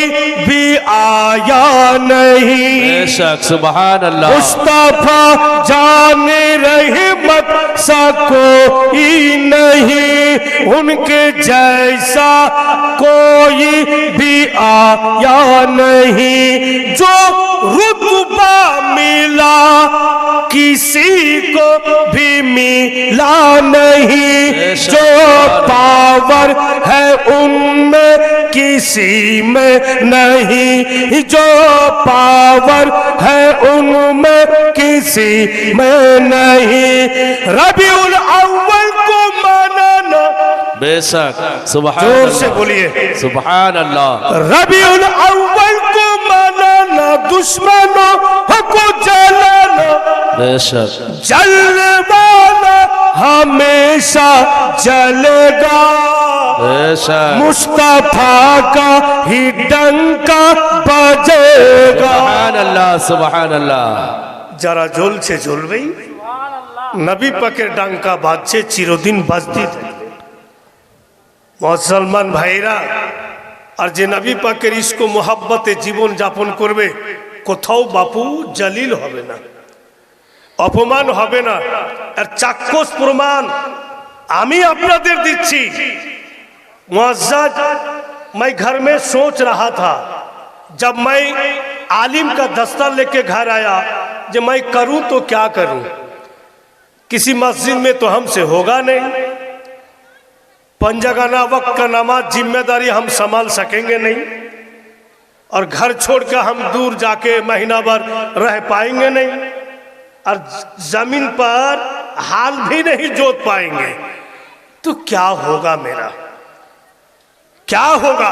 भी आया नहीं। बेशक सुबहानल्लाह। मुस्तफा जाने रहमत सा कोई नहीं, उनके जैसा कोई भी आया नहीं। जो रुतबा मिला किसी को भी मिला नहीं, जो पावर है उनमें किसी में नहीं, जो पावर है उनमें किसी में नहीं। रबीउल अव्वल को मनाना, बेशक जोर सुबहानल्लाह। से बोलिए सुबहानल्लाह। रबीउल अव्वल को मनाना, दुश्मनों को जलाना, बेशक जलने वाला हमेशा जलेगा, बेशक मुस्तफा का ही डंका बजेगा। सुबहानल्लाह सुबहानल्लाह। যারা জ্বলছে জ্বলবেই, নবী পাকের ডাঙ্কা বাজছে, চিরদিন বাজতেই থাকবে। মুসলমান ভাইরা, আর যে নবী পাকের ইশক ও মোহাব্বতে জীবন যাপন করবে, কোথাও বাপু জলিল হবে না, অপমান হবে না। আর চাক্ষুষ প্রমাণ আমি আপনাদের দিচ্ছি। मुअज़्ज़ज़, मैं घर में सोच रहा था, जब मैं आलिम का दस्ता लेके घर आया, जब मैं करूं तो क्या करूं, किसी मस्जिद में तो हमसे होगा नहीं, पंजगाना वक्त का नमाज जिम्मेदारी हम संभाल सकेंगे नहीं, और घर छोड़कर हम दूर जाके महीना भर रह पाएंगे नहीं, और जमीन पर हाल भी नहीं जोत पाएंगे, तो क्या होगा मेरा, क्या होगा।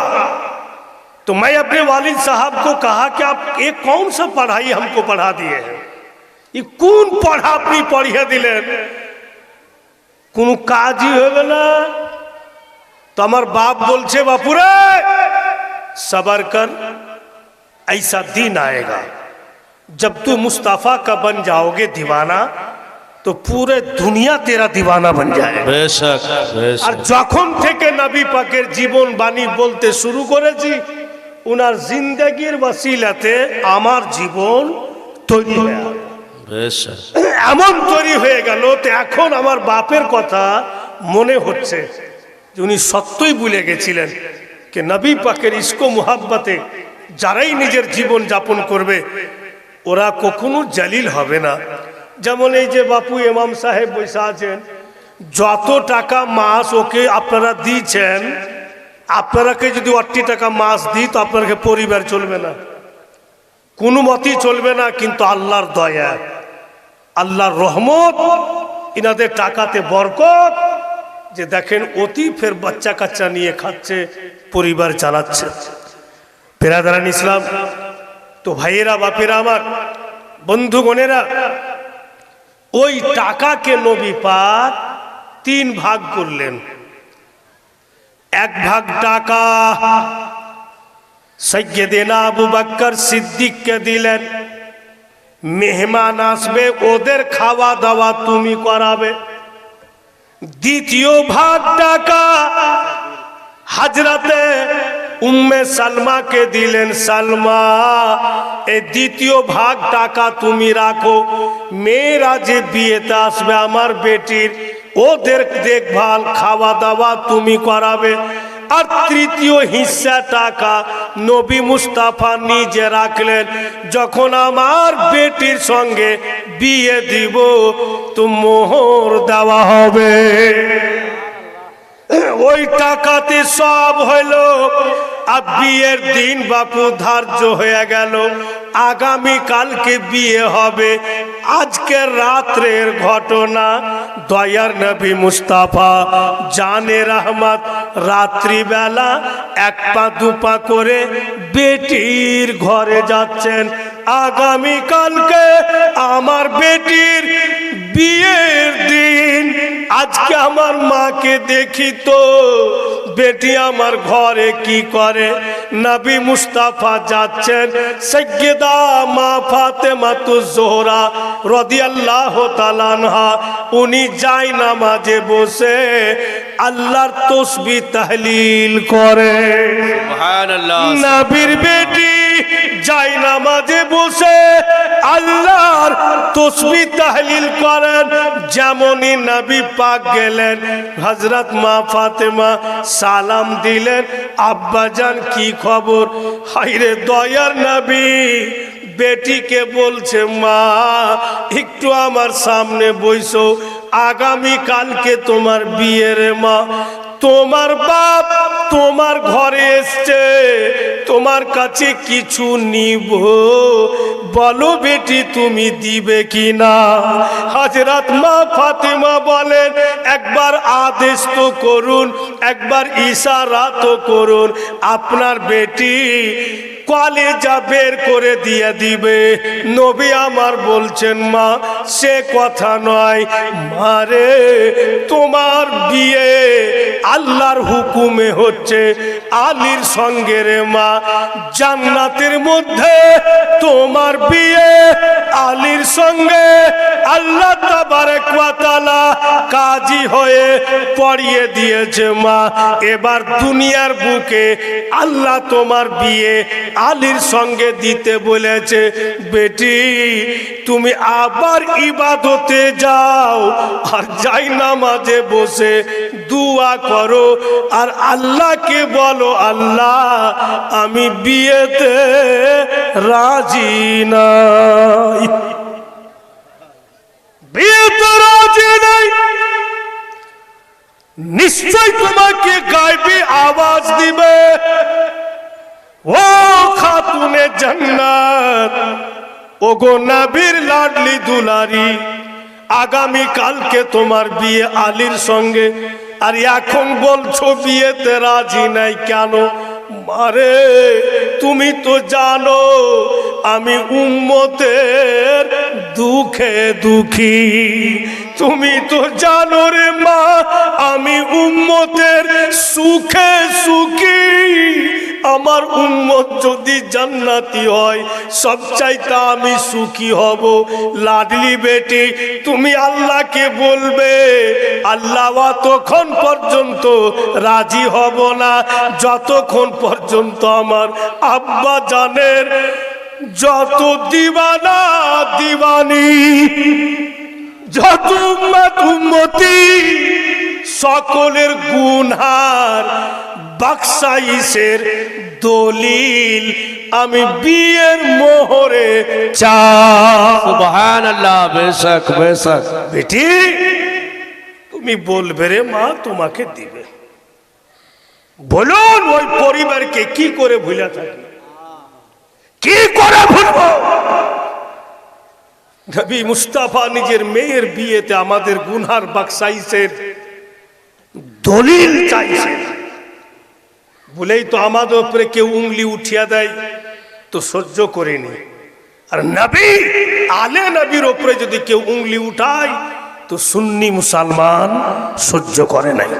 तो मैं अपने वालिद साहब को कहा कि आप ये कौन सा पढ़ाई हमको पढ़ा दिए हैं, ये कौन पढ़ा अपनी पढ़िए दिलेन। কোনো কাজই হবে না। তো আমার বাপ বলছে, বাপুরে सबर कर, ऐसा दिन आएगा जब तू मुस्तफा का बन जाओगे दीवाना तो पूरे दुनिया तेरा दीवाना बन जाएगा। बेशक আর बेशक যখন থেকে নবী পাকের জীবন বাণী বলতে শুরু করেছি, উনার জিন্দেগির ওয়াসিলাতে আমার জীবন তৈরি হয়ে গেল। बेशक এমন তৈরি হয়ে গেল, তো এখন আমার বাপের কথা মনে হচ্ছে যে উনি সত্যই ভুলে গেছিলেন যে নবী পাকের ইসকো মুহাব্বতে যারাই নিজের জীবন যাপন করবে ওরা কখনো জালিল হবে না। যেমন এই যে বাপু ইমাম সাহেব বসে আছেন, যত টাকা মাস ওকে আপনারা দিয়েছেন, আপনারাকে যদি 80 টাকা মাস দিই তো আপনাকে পরিবার চলবে না, কোনো মতেই চলবে না। কিন্তু আল্লাহর দয়া, আল্লাহর রহমত, ইনাদের টাকাতে বরকত, যে দেখেন অতি ফের বাচ্চা কাচ্চা নিয়ে খাচ্ছে, পরিবার চালাচ্ছে। বেরাদারান ইসলাম, তো ভাইয়েরা বাপেরা আমার, বন্ধুগণেরা, ওই টাকাকে নবী পাক 3 ভাগ করলেন। এক ভাগ টাকা সৈয়দেনা আবু বকর সিদ্দিককে দিলেন, মেহমান আসবে ওদের খাওয়া দাওয়া তুমি করাবে। দ্বিতীয় ভাগ টাকা হযরতে উম্মে সালমাকে দিলেন, সালমা এই দ্বিতীয় ভাগ টাকা তুমি রাখো, মেয়েরা যে বিয়েতে আসবে আমার বেটির ওদের দেখভাল খাওয়া দাওয়া তুমি করাবে। আর তৃতীয় হিস্সা টাকা নবী মুস্তাফা নিজে রাখলেন, যখন আমার বেটির সঙ্গে বিয়ে দিব তো মোহর দেওয়া হবে। ওই টাকাতে সব হইল। আর বিয়ের দিন বাপু ধার্য হয়ে গেল, আগামী কালকে বিয়ে হবে। আজকের রাত্রের ঘটনা, দয়ার নবী মুস্তাফা জানে রহমত রাত্রিবেলা 1 পা 2 পা করে বেটির ঘরে যাচ্ছেন। আগামী কালকে আমার বেটির বিয়ের দিন, আজকে আমার মাকে দেখি তো বেটি আমার ঘরে কি করে। নবী মুস্তাফা যাচ্ছেন, সাইয়্যিদা মা ফাতেমা জোহরা রাদিয়াল্লাহু তাআলা আনহা, উনি যায় নামাজে বসে আল্লাহর তাসবিহ তাহলিল করে। সুবহানাল্লাহ নবীর বেটি যায় নামাজে বসে আল্লাহর তাসবিহ তাহলিল করেন। যেমনই নবী পাক গেলেন, হযরত মা ফাতেমা সালাম দিলেন, আব্বাজান কি খবর? হায়রে দয়ার নবী বেটিকে বলছে, মা একটু আমার সামনে বইসো, আগামী কালকে তোমার বিয়ে রে মা। তোমার বাপ তোমার ঘরে এসছে, তোমার কাছে কিছু নিব, বলো বেটি তুমি দিবে কিনা? হযরত মা ফাতেমা বলেন, একবার আদেশ তো করুন, একবার ইশারা তো করুন, আপনার বেটি কলেজা বের করে দিয়ে দিবে। নবী আমার বলছেন, মা সে কথা নয়, মারে তোমার বিয়ে আল্লাহর হুকুমে হচ্ছে আলীর সঙ্গে রে মা। জান্নাতের মধ্যে তোমার বিয়ে আলীর সঙ্গে আল্লাহ তাবারক ওয়া তাআলা কাজী হয়ে পড়িয়ে দিয়েছে মা। এবার দুনিয়ার বুকে আল্লাহ তোমার বিয়ে আলীর সঙ্গে দিতে বলেছে। বেটি তুমি আবার ইবাদতে যাও, আর যাই নামাজে বসে দুয়া করো, আর আল্লাহকে বলো, আল্লাহ আমি বিয়েতে রাজি নাই, বিয়েতে রাজি নাই। নিশ্চয় তোমাকে গায়বী আওয়াজ দিবে, ও খাতুনে জান্নাত, ওগো নবীর লাডলি দুলারি, আগামী কালকে তোমার বিয়ে আলীর সঙ্গে, আর এখন বলছো বিয়েতে রাজি নাই কেন? মারে তুমি তো জানো আমি উম্মতের দুঃখে দুঃখী, তুমি তো জানো রে মা আমি উম্মতের সুখে সুখী। আমার উম্মত যদি জান্নাতি হয় সবচাইতে আমি সুখী হব। লাডলি বেটি তুমি আল্লাহকে বলবে, আল্লাহ ততক্ষণ পর্যন্ত রাজি হব না যতক্ষণ পর্যন্ত আমার আব্বা জানের যত দিওয়ানা দিওয়ানি, যত উম্মত উম্মতি সকলের গুনহার বাক্সাইসের দলিল আমি বিয়ের মোহরে চাই। সুবহানাল্লাহ। বেশক বেশক। বেটি তুমি বলবে রে মা তোমাকে দিবে। বলুন ওই পরিবারকে কি করে ভুলে থাকি, কি করে ভুলবো? নবী মুস্তাফা নিজের মেয়ের বিয়েতে আমাদের গুনহার বাক্সাইসের দলিল চাইছে বলেই তো আমাদের উপরে কেউ উংলি উঠিয়া দেয় তো সহ্য করিনি। আর নবী আলে নবীর উপরে যদি কেউ উংলি উঠায় তো সুন্নি মুসলমান সহ্য করে নাই।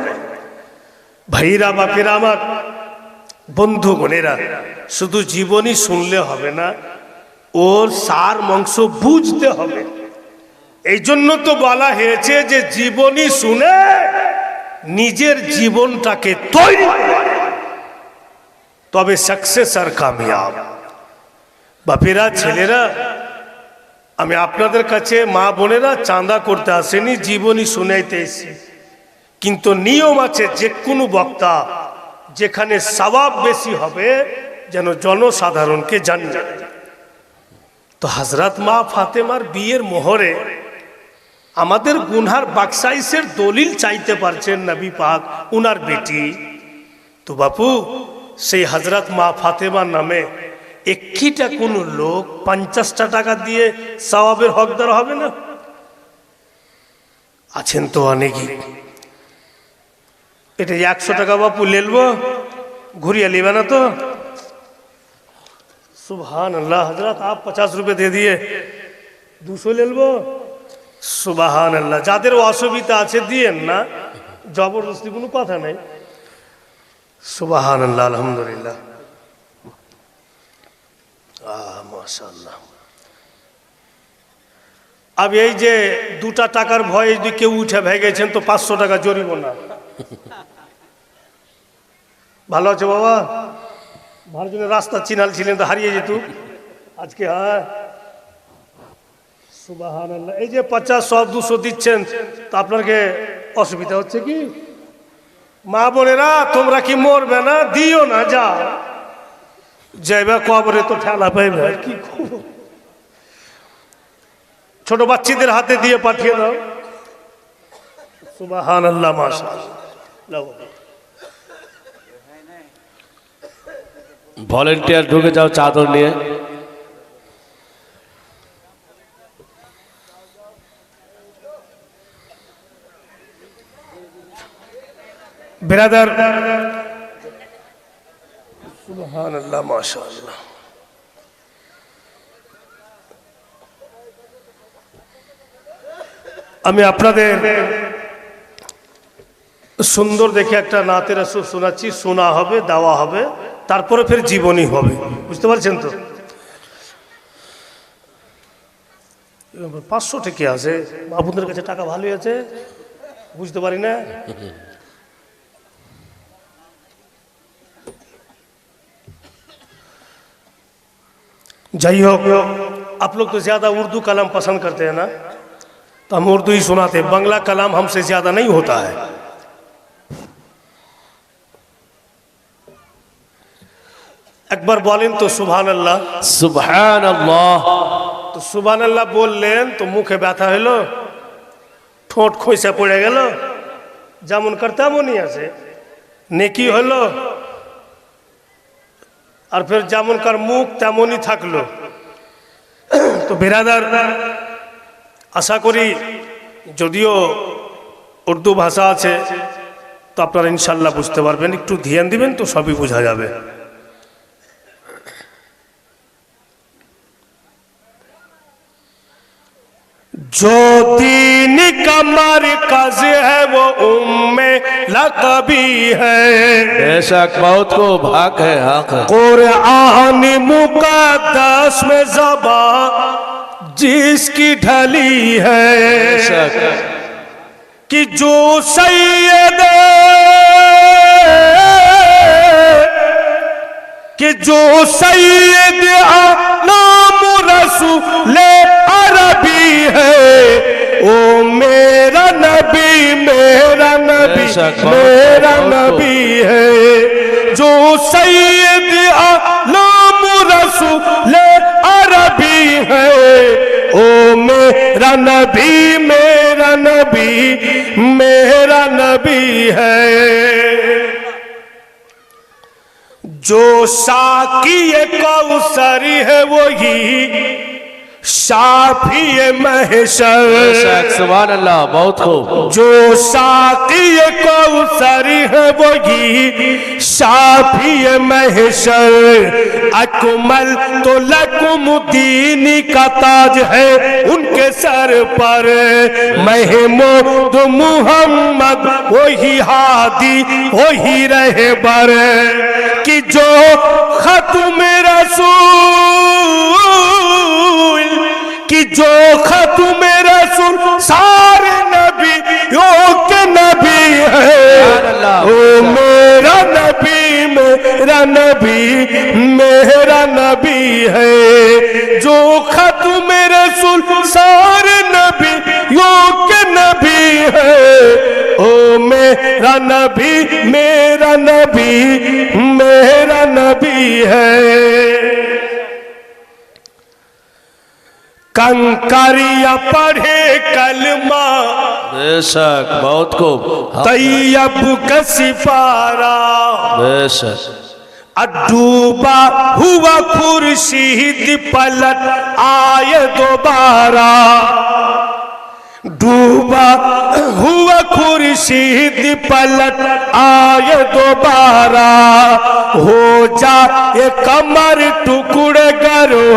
ভাইরা বাপেরা আমার, বন্ধু বোনেরা, শুধু জীবনী শুনলে হবে না, ওর সার মাংস বুঝতে হবে। এই জন্য তো বলা হয়েছে যে জীবনী শুনে নিজের জীবনটাকে তৈরি করে, তবে সাকসেস আর কামিয়াব। বাপেরা ছেলেরা, আমি আপনাদের কাছে মা বোনেরা চাঁদা করতে আসেনি, জীবনী শুনাইতে এসেছি। কিন্তু নিয়ম আছে যে কোনো বক্তা যেখানে সওয়াব বেশি হবে যেন জনসাধারণকে জানিয়ে। তো হযরত মা ফাতেমার বিয়ের মোহরে আমাদের গুনহার বাক্সাইসের দলিল চাইতে পারছেন নবী পাক উনার বেটি। তো বাপু সেই হযরত মা ফাতেমার নামে একটিটা কোন লোক 50টা টাকা দিয়ে সওয়াবের হকদার হবে না? আছেন তো অনেকেই। এটা 100 টাকা বাপু লেলবো, ঘুরিয়ে लेबा ना तो। सुभान अल्लाह हजरत आप 50 रुपए दे दिए, 200 ले लो। सुभान अल्लाह। যাদের অসুবিধা আছে দিয়েন না, জবরদস্তি কোনো কথা নাই। সুবহান আল্লাহ, আলহামদুলিল্লাহ, মাশাআল্লাহ। अब এই যে 2টা টাকার ভয়ে যদি কেউ উঠে ভেগেছেন তো 500 টাকা জরিমানা। ভালো আছে বাবা? ভালো জন্য রাস্তা চিনাল ছিলেন তো হারিয়ে যেত আজকে। হ্যাঁ সুবহানাল্লাহ। এই যে 50 100 200 দিচ্ছেন তো আপনাকে অসুবিধা হচ্ছে কি? মা বোনেরা তোমরা কি মরবে না? দিও না, যা যাইবা কবরে তো ঠেলা পাইবে। কি ছোট বাচ্চাদের হাতে দিয়ে পাঠিয়ে দাও। সুবহানাল্লাহ, মাশাআল্লাহ। ভলেন্টিয়ার ঢুকে যাও চাদর নিয়ে। ব্রাদার, সুবহানাল্লাহ, মাশাআল্লাহ। আমি আপনাদের সুন্দর দেখে একটা নাতে রাসূল শোনাচ্ছি, শোনা হবে, দেওয়া হবে, তারপরে ফের জীবনী হবে। বুঝতে পারছেন তো? 500 টাকা আছে, আপনাদের কাছে টাকা ভালোই আছে, বুঝতে পারি না। जाइए आप लोग तो ज़्यादा उर्दू कलाम पसंद करते हैं ना, तो हम उर्दू ही सुनाते हैं। बांग्ला कलाम हमसे ज़्यादा नहीं होता है। एक बार बोलें तो सुभान अल्लाह। सुभान अल्लाह। तो सुभान अल्लाह बोल लें तो मुखे ব্যথা হলো, ঠোঁট খসে পড়ে গেল, যেমন করতে মনি আছে নেকি হলো, আর ফের যেমনকার মুখ তেমনই থাকলো। তো বিরাদার, আশা করি যদিও উর্দু ভাষা আছে তো আপনারা ইনশাল্লাহ বুঝতে পারবেন, একটু ধ্যান দিবেন তো সবই বোঝা যাবে। जो दीन का मरकज है वो उम्मे लकबी है। बेशक बहुत को हक है, हक है। कुरान मुकद्दस में ज़बां जिसकी ढली है बेशक कि जो सैयद नाम रसूल अरबी है, ओ मेरा नबी मेरा नबी मेरा नबी है। जो सैयद नाम रसूल अरबी है, ओ मेरा नबी मेरा नबी मेरा नबी है। जो साकी कौसरी है वही शाफी महशर। बेशक सुभान अल्लाह, बहुत खूब। जो साकी कौसरी है वही शाफी महशर। अकमल तो लकुम दीन का ताज है उनके सर पर। महमूद मुहम्मद वही हादी वही रहबर। कि जो खत्म रसूल कि जो खत्म रसूल सारे नबियों के नबी है, ओ मेरा नबी मेरा नबी मेरा नबी है। जो खत्म रसूल सारे नबियों के नबी है, ओ मेरा नबी मेरा नबी मेरा नबी है। कंकरिया पढ़े कलमा बेशक बहुत खूब। तैयब का सिपारा। बेशक डूबा हुआ खुर्शीद पलट आए दोबारा। डूबा हुआ खुर्शीद पलट आए दोबारा। हो जाए कमर टुकड़े करो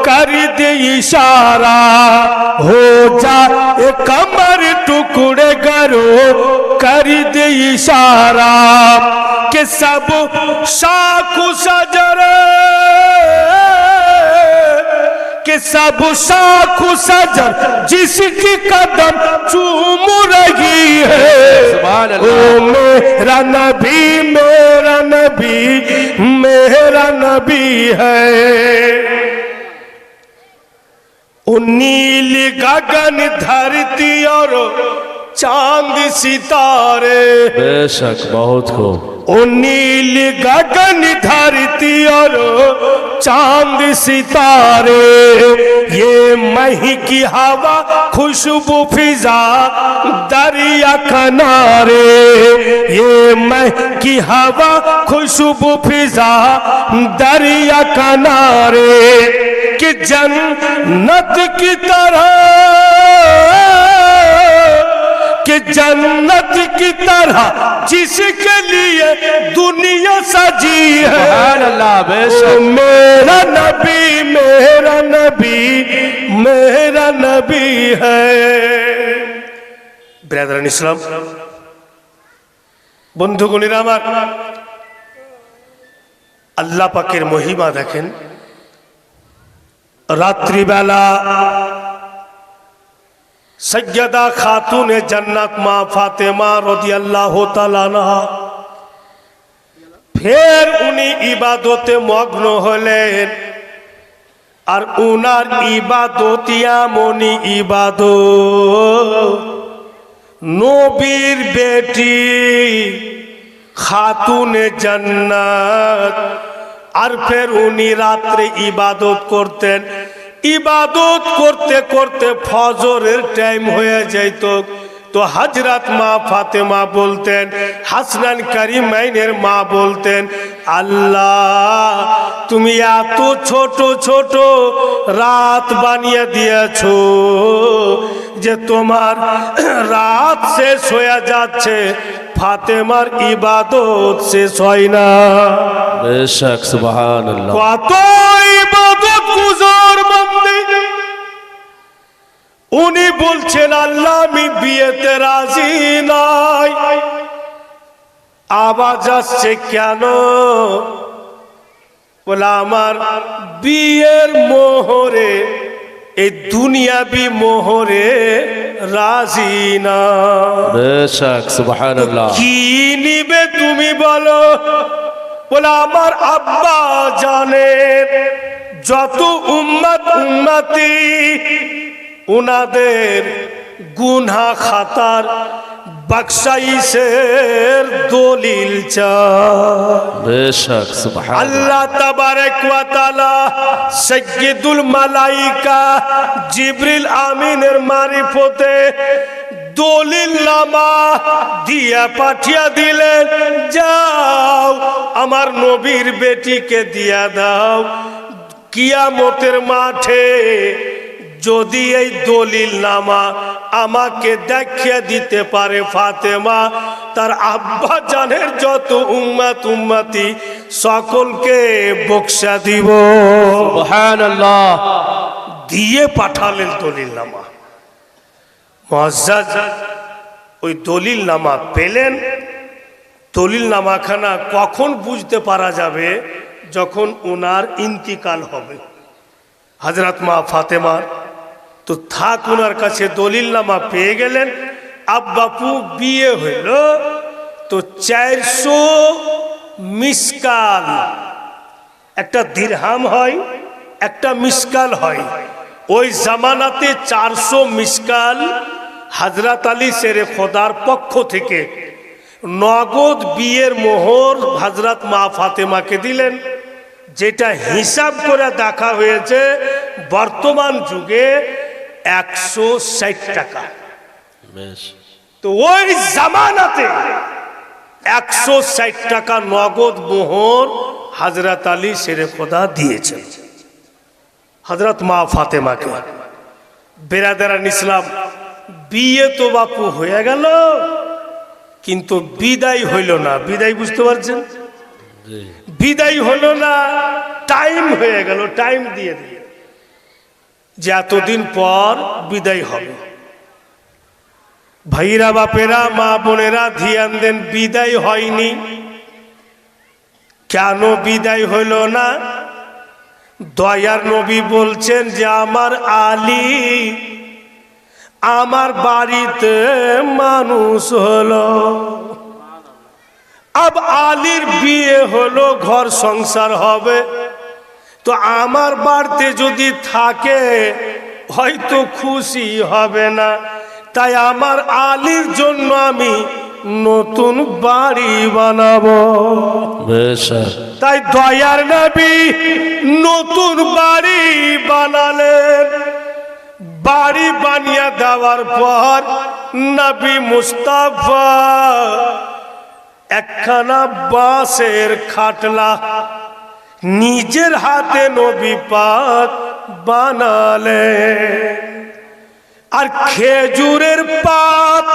कर दे इशारा। हो जाए कमर टुकड़े करो कर दे इशारा। कि सब शाखु सजरे कि सब शाखु सजर जिसकी कदम चूम रही है, ओ मेरा नबी मेरा नबी मेरा नबी है। ओ नील गगन धरती और चांद सितारे। बेशक बहुत खूब। ओ नील गगन धरती और चांद सितारे। ये मही की हवा खुशबू फिजा दरिया किनारे। ये मही की हवा खुशबू फिजा दरिया किनारे। कि जन्नत की तरह कि जन्नत की तरह जिसके लिए दुनिया सजी है, अल्लाह बेशक मेरा नबी मेरा नबी मेरा नबी है। ब्रादरान इस्लाम বন্ধুগণেরা আমার, আল্লাহ পাকের মহিমা দেখেন। রাত্রিবেলা सैयदा खातून जन्नत माँ फातिमा रदियल्लाहु ताआला अन्हा फिर उनी इबादते मग्न हलेन। और उनार इबादतिया मनी इबादत नबीर बेटी खातून जन्नत। और फिर उनी रात्रे इबादत करतें। इबादत करते करते फजरेर टाइम हो जाइतो तो हजरत माँ फातिमा बोलतें, हासनान करीमाइनेर माँ बोलतें, अल्लाह तुमी एतो छोटो छोटो रात बानिये दिएछो जे तोमार रात शेष होया जाच्छे, फातिमार इबादत शेष हय ना। बेशक सुबहानाल्लाह। कत इबादत गुजार बंदे উনি বলছেন আল্লাহ আমি বিয়েতে রাজি নাই। আওয়াজ আসছে কেন? বলে আমার বিয়ের মোহরে, এই দুনিয়াবি মোহরে রাজি না। বেশক সুবহানাল্লাহ। কি নিবে তুমি বলো? বলে আমার আব্বা জানেন যত উম্মত উম্মতি উনাদের গুনাহ খাতার বখশাইশের দলিল চায়। বেশক সুবহানাল্লাহ। আল্লাহ তাবারক ওয়া তাআলা সাইয়্যিদুল মালাইকা জিবরিল আমিনের মারিফতে দলিল নামা দিয়া পাঠিয়ে দিলেন, যাও আমার নবীর বেটিকে দিয়া দাও। কিয়ামতের মাঠে যদি এই দলিল নামা আমাকে দেখিয়ে দিতে পারে ফাতেমা, তার আব্বা জানের যত উম্মত উম্মতি সকলকে বকশা দিব। সুবহানাল্লাহ। দিয়ে পাঠালেন দলিল নামা। মুআজ্জাজ ওই দলিল নামা পেলেন। দলিল নামাখানা কখন বুঝতে পারা যাবে? যখন ওনার ইন্তিকাল হবে হযরত মা ফাতেমার। তো থাক ওনার কাছে দলিল নামা পেয়ে গেলেন। আব্বাপু বিয়ে হইল তো 400 মিসকাল, একটা দিরহাম হয়, একটা মিসকাল হয়। ওই জামানাতে 400 মিসকাল হযরত আলী শেরে খোদার পক্ষ থেকে নগদ বিয়ের মোহর হযরত মা ফাতেমাকে দিলেন, যেটা হিসাব করে দেখা হয়েছে বর্তমান যুগে 160 টাকা। বেশ। তো ওই জামানাতে 160 টাকা নগদ মোহর হযরত আলী শেরে খোদা দিয়েছেন হযরত মা ফাতেমাকে। বেরাদারান ইসলাম, বিয়ে তো বাপু হয়ে গেল, কিন্তু বিদায় হইল না। বিদায় বুঝতে পারছেন? বিদায় হলো না, টাইম হয়ে গেল। টাইম দিয়ে দিয়ে যে এতদিন পর বিদায় হবে। ভাইরা বাপেরা মা বোনেরা ধ্যান দেন, বিদায় হয়নি। কেন বিদায় হইল না? দয়ার নবী বলছেন যে আমার আলী আমার বাড়িতে মানুষ হলো। আব আলীর বিয়ে হলো, ঘর সংসার হবে, তো আমার বাড়িতে যদি থাকে হয়তো খুশি হবে না। তাই আমার আলীর জন্য আমি নতুন বাড়ি বানাবো। বেশক। তাই দয়ার নবী নতুন বাড়ি বানালেন। বাড়ি বানিয়ে দেওয়ার পর নবী মুস্তাফা একখানা বাঁশের খাটলা নিজের হাতে নবী পাক বানালেন। আর খেজুরের পাত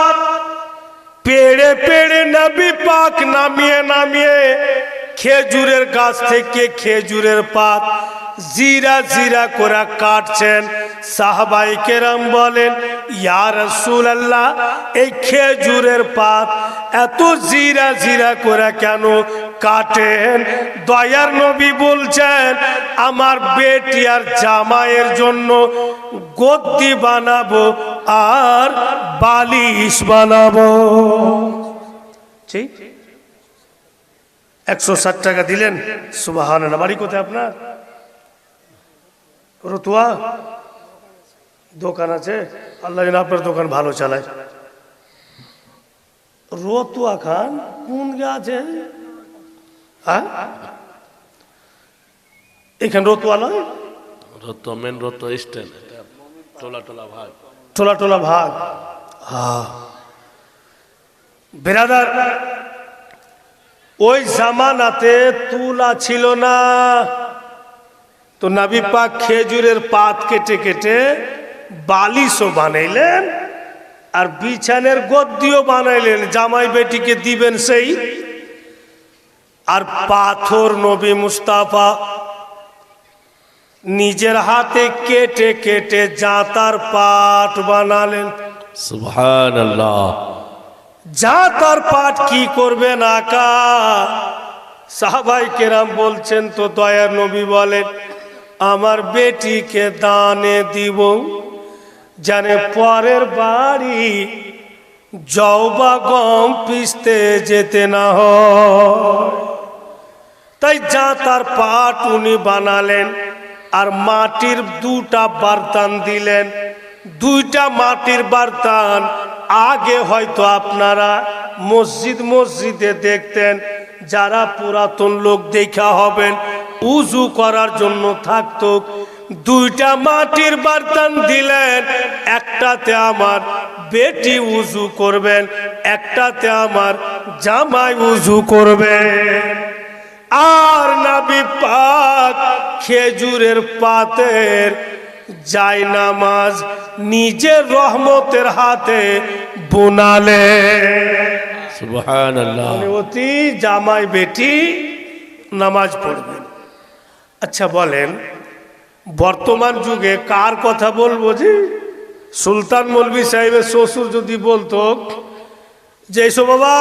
পেড়ে পেড়ে নবী পাক নামিয়ে নামিয়ে খেজুরের গাছ থেকে খেজুরের পাত জিরা জিরা করে কাটছেন। সাহাবায়ে কেরাম বলেন, ইয়া রাসূলুল্লাহ, এই খেজুরের পাত এত জিরা জিরা করে কেন কাটেন? দয়ার নবী বলছেন, আমার বেটি আর জামাইয়ের জন্য গদ্দি বানাবো আর বালিশ বানাবো। ঠিক 160 টাকা দিলেন। সুবহানাল্লাহ। বাড়ি কোথায় আপনার? রতুয়া দোকান আছে? আল্লাহ যেন আপনার দোকান ভালো চালায়। রতুয়া খান কোন গা আছে? হ্যাঁ, এখানে রতুয়া নয়, রত মেন রত স্ট্যান্ড, টোলা টোলা ভাগ, টোলা টোলা ভাগ। হ্যাঁ বেরাদার, ওই জামানাতে তুলা ছিল না। তো নবী পাক খেজুরের পাত কেটে কেটে বালিশও বানাইলেন আর বিছানের গদ্দিও বানাইলেন, জামাই বেটিকে দিবেন সেই। আর পাথর নবী মুস্তাফা নিজের হাতে কেটে কেটে জাঁতার পাট বানালেন। সুবহানাল্লাহ। জাঁতার পাট কি করবেন আকা? সাহাবাই কেরাম বলছেন, তো দয়ার নবী বলেন আমার বেটিকে দানে দিব, জানে পরের বাড়ি জও বা গম পিষতে যেতে না হয়। তাই জাঁতার পাট উনি বানালেন আর মাটির দুটা বারতান দিলেন। দুইটা মাটির বারতান আগে হয়তো আপনারা মসজিদে দেখতেন, যারা পুরাতন লোক দেখা হবেন, উজু করার জন্য থাকতো। দুইটা মাটির বারতান দিলেন, একটাতে আমার বেটি উজু করবেন, একটাতে আমার জামাই উজু করবে। আর নবী পাক খেজুরের পাতের জায়নামাজ নিজের রহমতের হাতে বোনালে। সুবহানাল্লাহ। অতি জামাই বেটি নামাজ পড়বেন। আচ্ছা বলেন, বর্তমান যুগে কার কথা বলবো? যে সুলতান মৌলভী সাহেবের শ্বশুর যদি বলতো যে এসো বাবা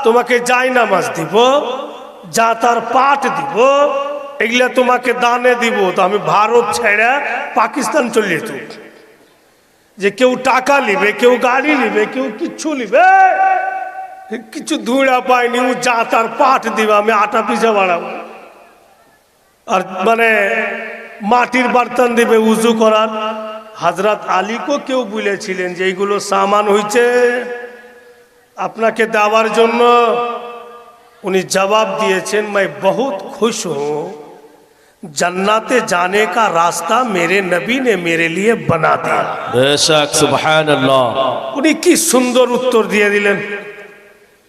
তোমাকে জায়নামাজ দিব, জাঁতার পাট দিব, এগুলা তোমাকে দানে দিব, তো আমি ভারত ছেড়ে পাকিস্তান চলে যেত। যে কেউ টাকা নিবে, কেউ গাড়ি নিবে, কেউ কিচ্ছু নিবে, কিছু ধুড়া পায়নি, ও জাঁতার পাট দিবে, আমি আটা পিছা বাড়াবো। আর মানে মাটির বার্তান দিবে উজু করার। হযরত আলীকেও কেউ বলেছিলেন যে এইগুলো সামান হইছে আপনাকে দেওয়ার জন্য। उन्हें जवाब दिए मैं बहुत खुश हूँ, जन्नते जाने का रास्ता मेरे नबी ने मेरे लिए बना दिया। बेशक सुबहानअल्लाह। उन्हें की सुंदर उत्तर दिए दिलेन।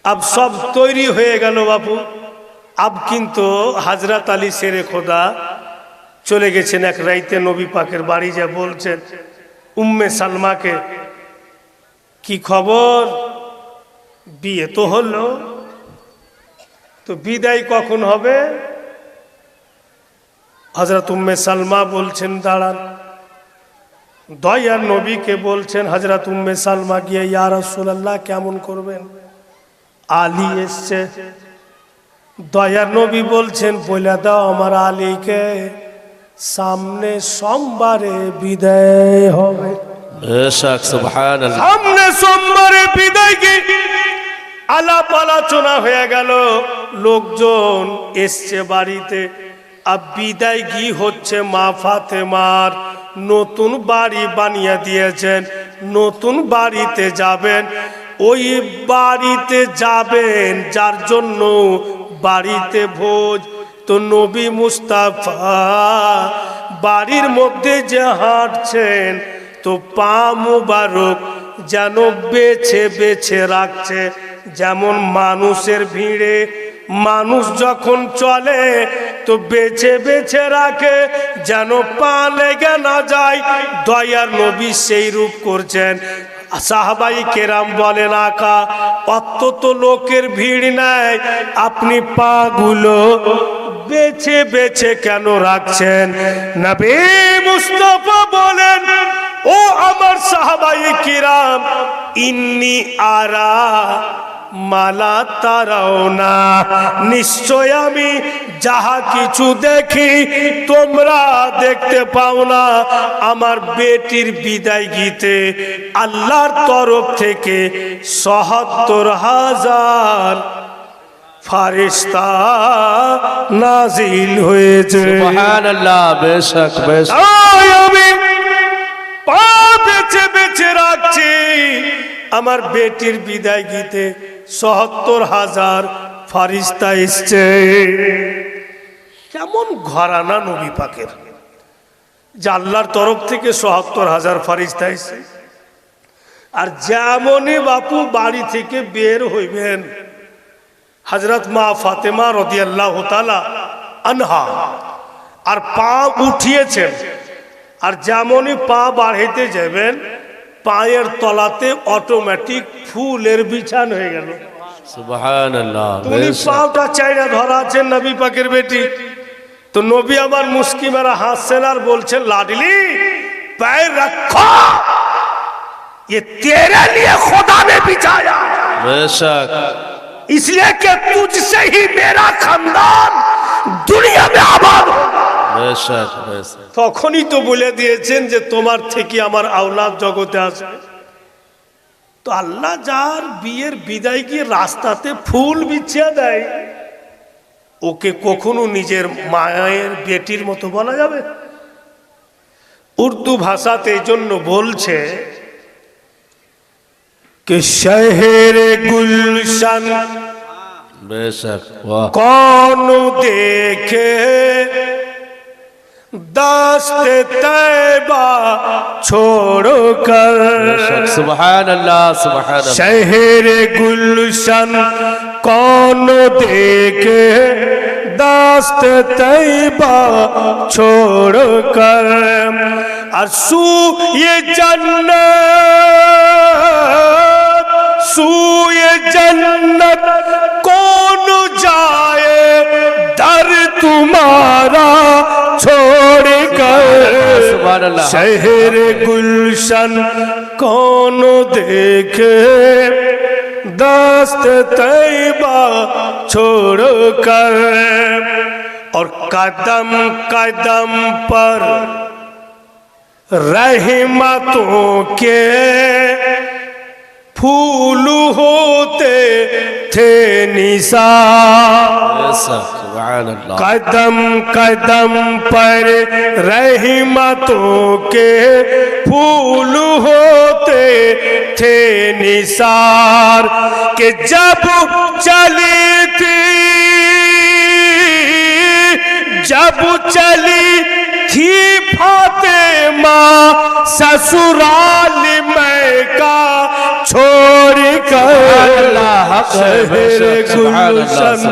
अब सब तैरी हो गल बापू। अब किन्तु हजरत आली शेरे खुदा चले गेছেন এক রাইতে নবী পাকের বাড়ি, যা বলছেন উম্মে সালমাকে, কি খবর, বিয়ে তো হলো, তো বিদায় কখন হবে? হযরত উম্মে সালমা বলছেন দাঁড়ান। দয়ার নবীকে বলছেন, হযরত উম্মে সালমা গিয়ে ইয়া রাসূলুল্লাহ কেমন করবেন, আলী এসছে। দয়ার নবী বলছেন বলে দাও আমার আলীকে সামনে সোমবারে বিদায় হবে। বেশক সুবহানাল্লাহ। সামনে সোমবারে বিদায় কি আলাপ আলোচনা হয়ে গেল, লোকজন এসছে বাড়িতে। আর বিদায় কি হচ্ছে মা ফাতেমার, নতুন বাড়ি বানিয়ে দিয়েছেন, নতুন বাড়িতে যাবেন। ওই বাড়িতে যাবেন যার জন্য বাড়িতে ভোজ। তো নবী মুস্তাফা বাড়ির মধ্যে যে হাঁটছেন, তো পা মুবারক যেন বেছে বেছে রাখছে। যেমন মানুষের ভিড়ে মানুষ যখন চলে তো বেছে বেছে রাখে যেন পা লেগে না যায়, দয়ার নবী সেই রূপ করছেন। সাহাবাই কেরাম বলেন আকা অত তো লোকের ভিড় নাই, আপনি পা গুলো বেছে বেছে কেন রাখছেন? নবী মুস্তাফা বলেন, ও আমার সাহাবাই কিরাম, ইন্নি আরা মালা তারাও না, নিশ্চয় আমি যাহা কিছু দেখি তোমরা দেখতে পাও না। আমার বেটির বিদায় গীতে আল্লাহর তরফ থেকে ৭৭,০০০ ফারিস্তা নাজিল হয়েছে। সুবহানাল্লাহ। বেশক বেশক। আমি পা বেছে বেছে রাখছি, আমার বেটির বিদায় গীতে ৭০,০০০ ফারিস্তা এসছে। কেমন ঘরানা নবী পাকের, যে আল্লাহর তরফ থেকে ৭০,০০০ ফারিস্তা এসছে। আর যেমনই বাপু বাড়ি থেকে বের হইবেন, হযরত মা ফাতেমা রাদিয়াল্লাহু তাআলা আনহা আর পা উঠিয়েছেন, আর যেমনই পা বাড়াইতে যাবেন পায়ের তলাতে অটোমেটিক ফুলের বিছান হয়ে গেল। সুবহানাল্লাহ। তুমি পাওটা চাইরা ধরা আছেন নবী পাকের বেটি, তো নবী আমার মুস্কি মারা হাসছেন আর বলছেন, लाडली पैर रखो, ये तेरे लिए खुदा ने बिछाया, बेशक इसलिए कि तुझसे ही मेरा खानदान दुनिया में आबाद होगा। बेशक बेशक তখনই তো বলে দিয়েছেন যে তোমার থেকে আমার আওলাদ জগতে আসবে। তো আল্লাহ যার বিয়ের বিদায় গিয়ে রাস্তাতে ফুল বিছিয়ে দেয়, ওকে কখনো নিজের মায়ের বেটির মতো বলা যাবে? উর্দু ভাষাতে এই জন্য বলছে कि शहर गुलशन बेशक वाह कौन देखे दस्त तैबा छोड़कर, बेशक सुभान अल्लाह सुभान अल्लाह शहर गुलशन कौन देखे दस्त तैबा छोड़कर, असू ये जन्नत कौन जाए दर तुम्हारा छोड़कर, सुभान अल्लाह शहर गुलशन कौन देखे दस्त तैबा छोड़कर, और कदम कदम पर रहमतों के फूल होते थे निसार, बेशक सुभान अल्लाह कदम कदम पर रहमतों के फूल होते थे निसार, कि जब चली थी थी फातिमा ससुराल मैका छोड़ कर, शहर गुलशन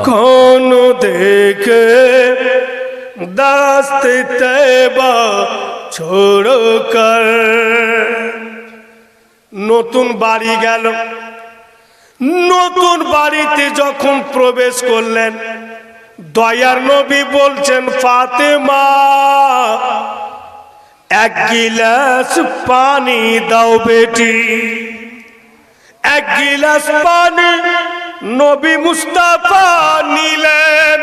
कौन देखे दस्त तैबा छोड़ कर। নতুন বাড়ি গেল, নতুন বাড়িতে যখন প্রবেশ করলেন, দয়ার নবী বলছেন, ফাতেমা এক গিলাস পানি দাও বেটি। এক গিলাস পানি নবী মুস্তাফা নিলেন,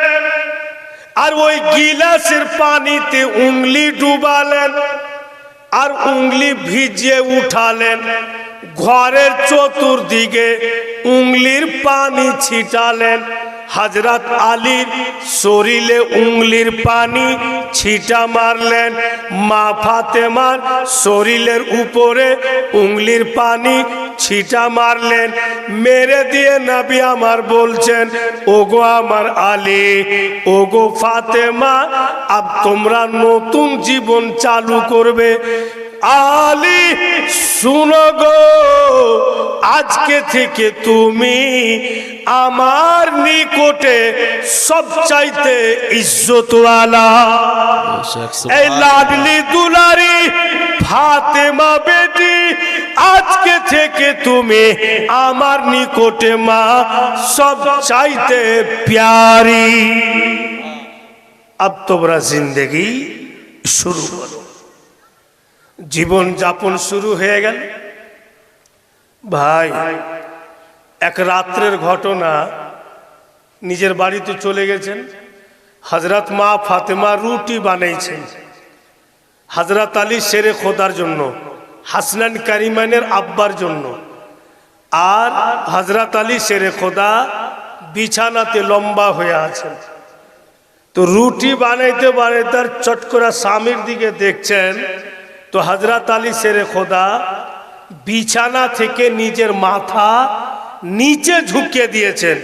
আর ওই গিলাসের পানিতে উংলি ডুবালেন, আর উংলি ভিজিয়ে উঠালেন, ঘরের চতুর্দিকে উংলির পানি ছিটালেন। হযরত আলীর শরীরে উংলির পানি ছিটা মারলেন, মা ফাতেমার শরীরের উপরে উংলির পানি ছিটা মারলেন, মেরে দিয়ে নবী আমার বলছেন, ওগো আমার আলী, ওগো ফাতেমা, আব তোমরা নতুন জীবন চালু করবে। আলী শুনো গো, আজকে থেকে তুমি আমার নিকটে সবচাইতে ইজ্জতওয়ালা। এই লাডলি দুলারি ফাতেমা বেটি, আজকে থেকে তুমি আমার নিকটে মা সবচাইতে প্যারি। अब তোমরা জিন্দেগি শুরু করো। জীবন যাপন শুরু হয়ে গেল। ভাই, এক রাত্রের ঘটনা, নিজের বাড়িতে চলে গেছেন, হযরত মা ফাতেমা রুটি বানাইছেন হযরত আলী শেরে খোদার জন্য, হাসনান কারিমানের আব্বার জন্য, আর হযরত আলী শেরে খোদা বিছানাতে লম্বা হয়ে আছেন। তো রুটি বানাইতে বানাইতে চট করে স্বামীর দিকে দেখছেন, তো হযরত আলী শেরে খোদা বিছানা থেকে নিজের মাথা নিচে ঝুঁকিয়ে দিয়েছেন,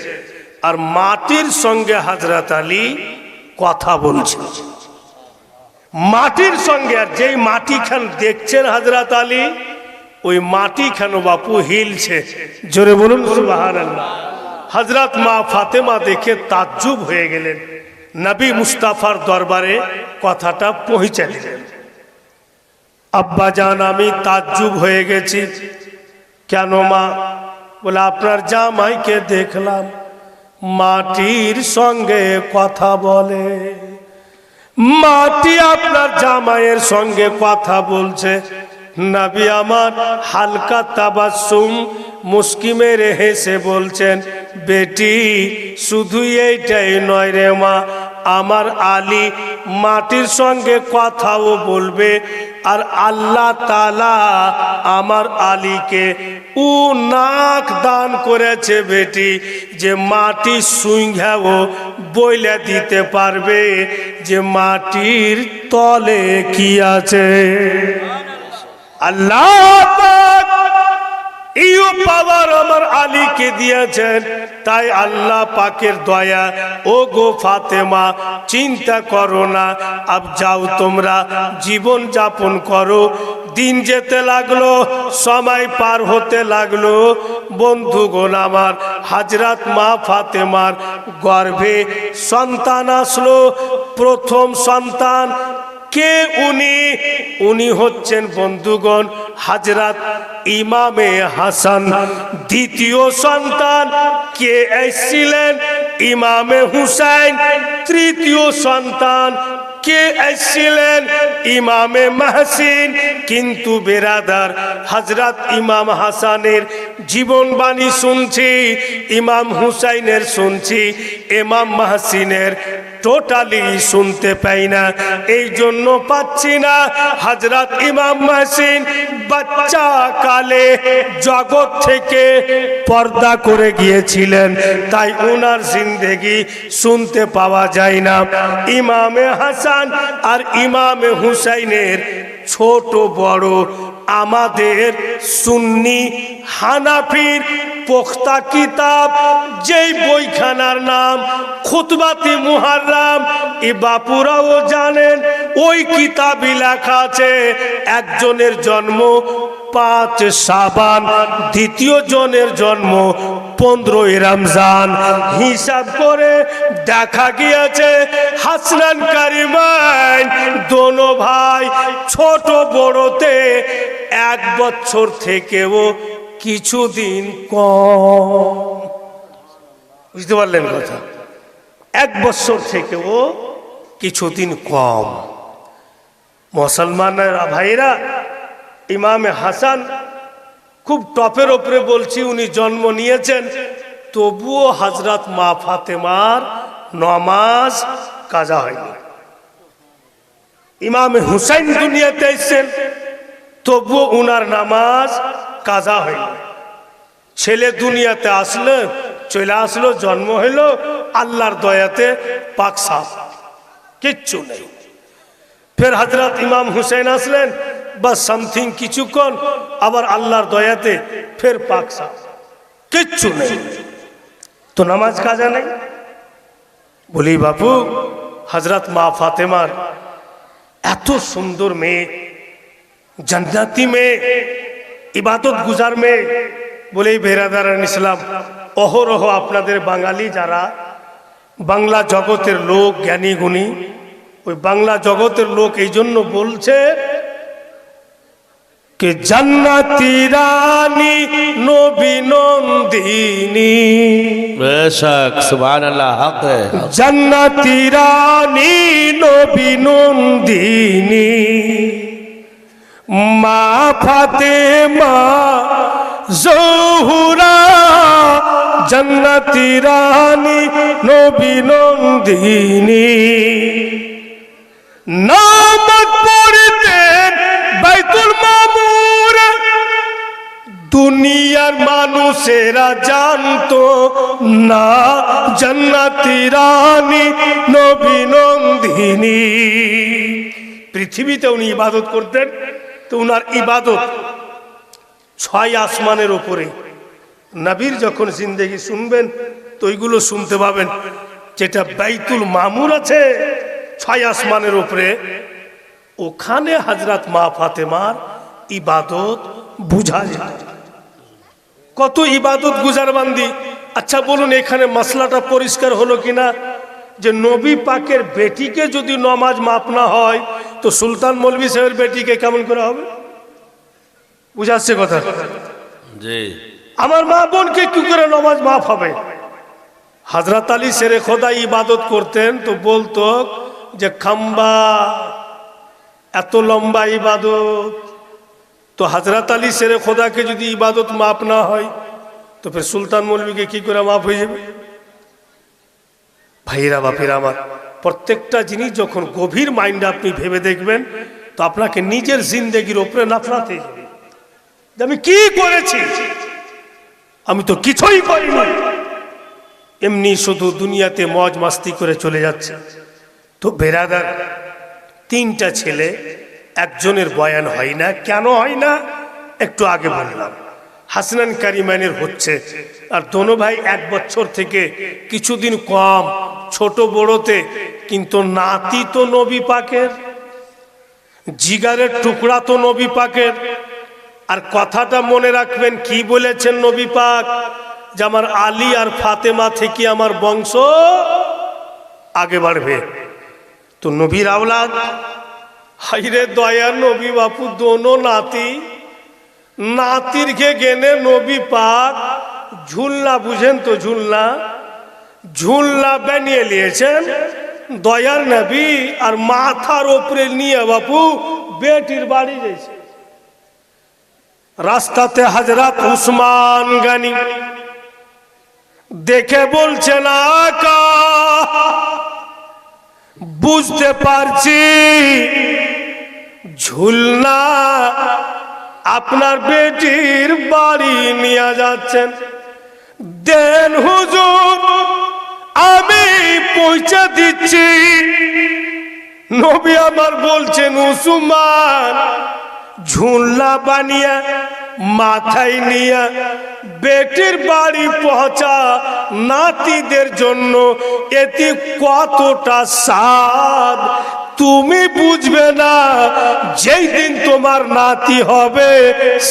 আর মাটির সঙ্গে হযরত আলী কথা বলছেন, মাটির সঙ্গে। আর যেই মাটি খান দেখছেন হযরত আলী, ওই মাটি খান বাপু হিলছে। জোরে বলুন সুবহানাল্লাহ। হযরত মা ফাতেমা দেখে তাজ্জুব হয়ে গেলেন, নবী মুস্তাফার দরবারে কথাটা পৌঁছে দিলেন। আব্বা জান, আমি তাজ্জুব হয়ে গেছি। কেন মা? বলে, আপনার জামাইকে দেখলাম মাটির সঙ্গে কথা বলে। মাটি আপনার জামাইয়ের সঙ্গে কথা বলছে, নবী আমার হালকা তাবাসসুম মুস্কি মেরে হেসে বলছেন, বেটি শুধু এইটাই নয় রে মা, আমার আলী মাটির সঙ্গে কথাও বলবে, আর আল্লাহ তাআলা আমার আলীকে নাক দান করেছে বেটি, যে মাটি সুইঙ্ঘাও বইলে দিতে পারবে যে মাটির তলে কি আছে। আল্লাহ পাক এই পাওয়ার আমার আলীকে দিয়েছেন। তাই আল্লাহ পাকের দয়া, ও গো ফাতেমা চিন্তা করো না, আব যাও তোমরা জীবন যাপন করো। দিন যেতে লাগলো, সময় পার হতে লাগলো। বন্ধুগণ আমার, হযরত মা ফাতেমার গর্ভে সন্তান আসলো। প্রথম সন্তান কে? উনি হচ্ছেন বন্ধুগণ হযরত ইমামে হাসান। দ্বিতীয় সন্তান কে এসেছিলেন? ইমামে হুসাইন। তৃতীয় সন্তান কে এসেছিলেন? ইমামে মাহসিন। কিন্তু বেরাদার, হযরত ইমাম হাসানের জীবনবাণী শুনছি, ইমাম হুসাইনের শুনছি, ইমাম মাহসিনের টোটালি শুনতে পাই না। এই জন্য পাচ্ছি না। হযরত ইমাম মাহসিন বাচ্চা কালে জগৎ থেকে পর্দা করে গিয়েছিলেন, তাই ওনার জিন্দেগি শুনতে পাওয়া যায় না। ইমামে হাসান আর ইমামে হুসাইনের ছোট বড় আমাদের সুন্নি হানাফির পোক্তা কিতাব, যেই বইখানার নাম খুতবাতি মুহাররাম, এ বাপুরাও জানেন। ওই কিতাবে লেখা আছে একজনের জন্ম 5 শাবান, দ্বিতীয় জনের জন্ম 15 রমজান। হিসাব করে দেখা গিয়েছে হাসনান কারিমাইন দোনো ভাই ছোট বড়তে 1 বছর থেকেও কিছুদিন কম। বুঝতে পারলেন কথা? 1 বছর থেকেও কিছুদিন কম। মুসলমানের ভাইরা, ইমামে হাসান খুব টপের ওপরে বলছি, উনি জন্ম নিয়েছেন, তবুও হযরত মা ফাতেমার নামাজ কাজা হয়নি। ইমামে হুসাইন দুনিয়াতে এসেছেন, তবুও উনার নামাজ কাজা হয়নি। ছেলে দুনিয়াতে আসলো, চলে আসলো, জন্ম হইল, আল্লাহর দয়াতে পাক সাফ, কিচ্ছু নেই। ফের হযরত ইমাম হুসাইন আসলেন, বাস সামথিং কিছুক্ষণ, আবার আল্লাহর দয়াতে ফের পাক সাফ, কিচ্ছু নেই। তো নামাজ কাজা নেই। বলি বাপু, হযরত মা ফাতেমার এত সুন্দর মেয়ে, জান্নাতি মেয়ে, ইবাদত গুজার মেয়ে। বলে বেরাদারান ইসলাম, অহরহ আপনাদের বাঙালি যারা বাংলা জগতের লোক, জ্ঞানী গুণী, ওই বাংলা জগতের লোক এই জন্য বলছে কে জান্নাতি রানী নবী নন্দিনী, বেশক সুবহানাল্লাহ, হক है। জান্নাতি রানী নবী নন্দিনী, মা ফাতেমা জহুরা, জান্নাতি রানী নবী নন্দিনী। নামাজ পড়তেন বাইতুল মামুর, দুনিয়ার মানুষেরা জানতো না জান্নাতি রানী নবী নন্দিনী। পৃথিবীতে উনি ইবাদত করতেন, তো উনার ইবাদত 6 আসমানের উপরে। নবীর যখন জিন্দেগি শুনবেন তো ওইগুলো শুনতে পাবেন, যেটা বাইতুল মামুর আছে 6 আসমানের উপরে, ওখানে হযরত মা ফাতেমার ইবাদত বুঝা যায়। কত ইবাদত গুজার বান্দি। আচ্ছা বলুন, এখানে মশলাটা পরিষ্কার হলো কিনা, যে নবী পাকের বেটিকে যদি নামাজ মাপ না হয়, তো সুলতান মৌলভী সাহেবের বেটিকে কেমন করে হবে? বুঝাচ্ছে কথা? জি। আমার মা বোনকে কি করে নামাজ মাফ হবে? হযরত আলী শেরে খোদা ইবাদত করতেন, তো বলতো যে খাম্বা এত লম্বা ইবাদত, তো হযরত আলী শেরে খোদাকে যদি ইবাদত মাপ না হয় তো ফের সুলতান মৌলভীকে কি করে মাপ হয়ে যাবে? ভাইরা বাপিরা আমার, প্রত্যেকটা জিনিস যখন গভীর মাইন্ডে আপনি ভেবে দেখবেন তো আপনাকে নিজের জিন্দেগির ওপরে নাফরাত হয়ে যাবে যে আমি কি করেছি, আমি তো কিছুই করিনি, এমনি শুধু দুনিয়াতে মজ মাস্তি করে চলে যাচ্ছে। তো বেরাদার, তিনটা ছেলে, একজনের বয়ান হয় না। কেন হয় না? একটু আগে বললাম, হাসনান কারিমানের হচ্ছে, আর দোনো ভাই 1 বছর থেকে কিছুদিন কম, ছোট বড়তে, কিন্তু নাতি তো নবী পাকের, জিগারের টুকরা তো নবী পাকের। আর কথাটা মনে রাখবেন, কি বলেছেন নবী পাক, যে আমার আলী আর ফাতেমা থেকে আমার বংশ আগে বাড়বে। তো নবীর আওলাদ, হাইরে দয়া নবী বাপু দোনো নাতি, নাতির কে গেনে নবী পাক ঝুলনা, বুঝেন তো ঝুলনা, ঝুলনা বানিয়ে নিয়েছেন দয়ার নবী, আর মাথার ওপরে নিয়ে বাপু বেটির বাড়ি গেছে। রাস্তাতে হযরত উসমান গনি দেখে বলছেন, আকা বুঝতে পারছি ঝুলনা আপনার বেটির বাড়ি নিয়ে যাচ্ছেন, দেন হুজুর আমি পৌঁছে দিচ্ছি। নবী আমার বলছেন, উসমান ঝুলনা বানিয়ে মাথায় নিয়ে বেটির বাড়ি পৌঁছা, নাতিদের জন্য এতে কতটা সাদ তুমি বুঝবে না, যেই দিন তোমার নাতি হবে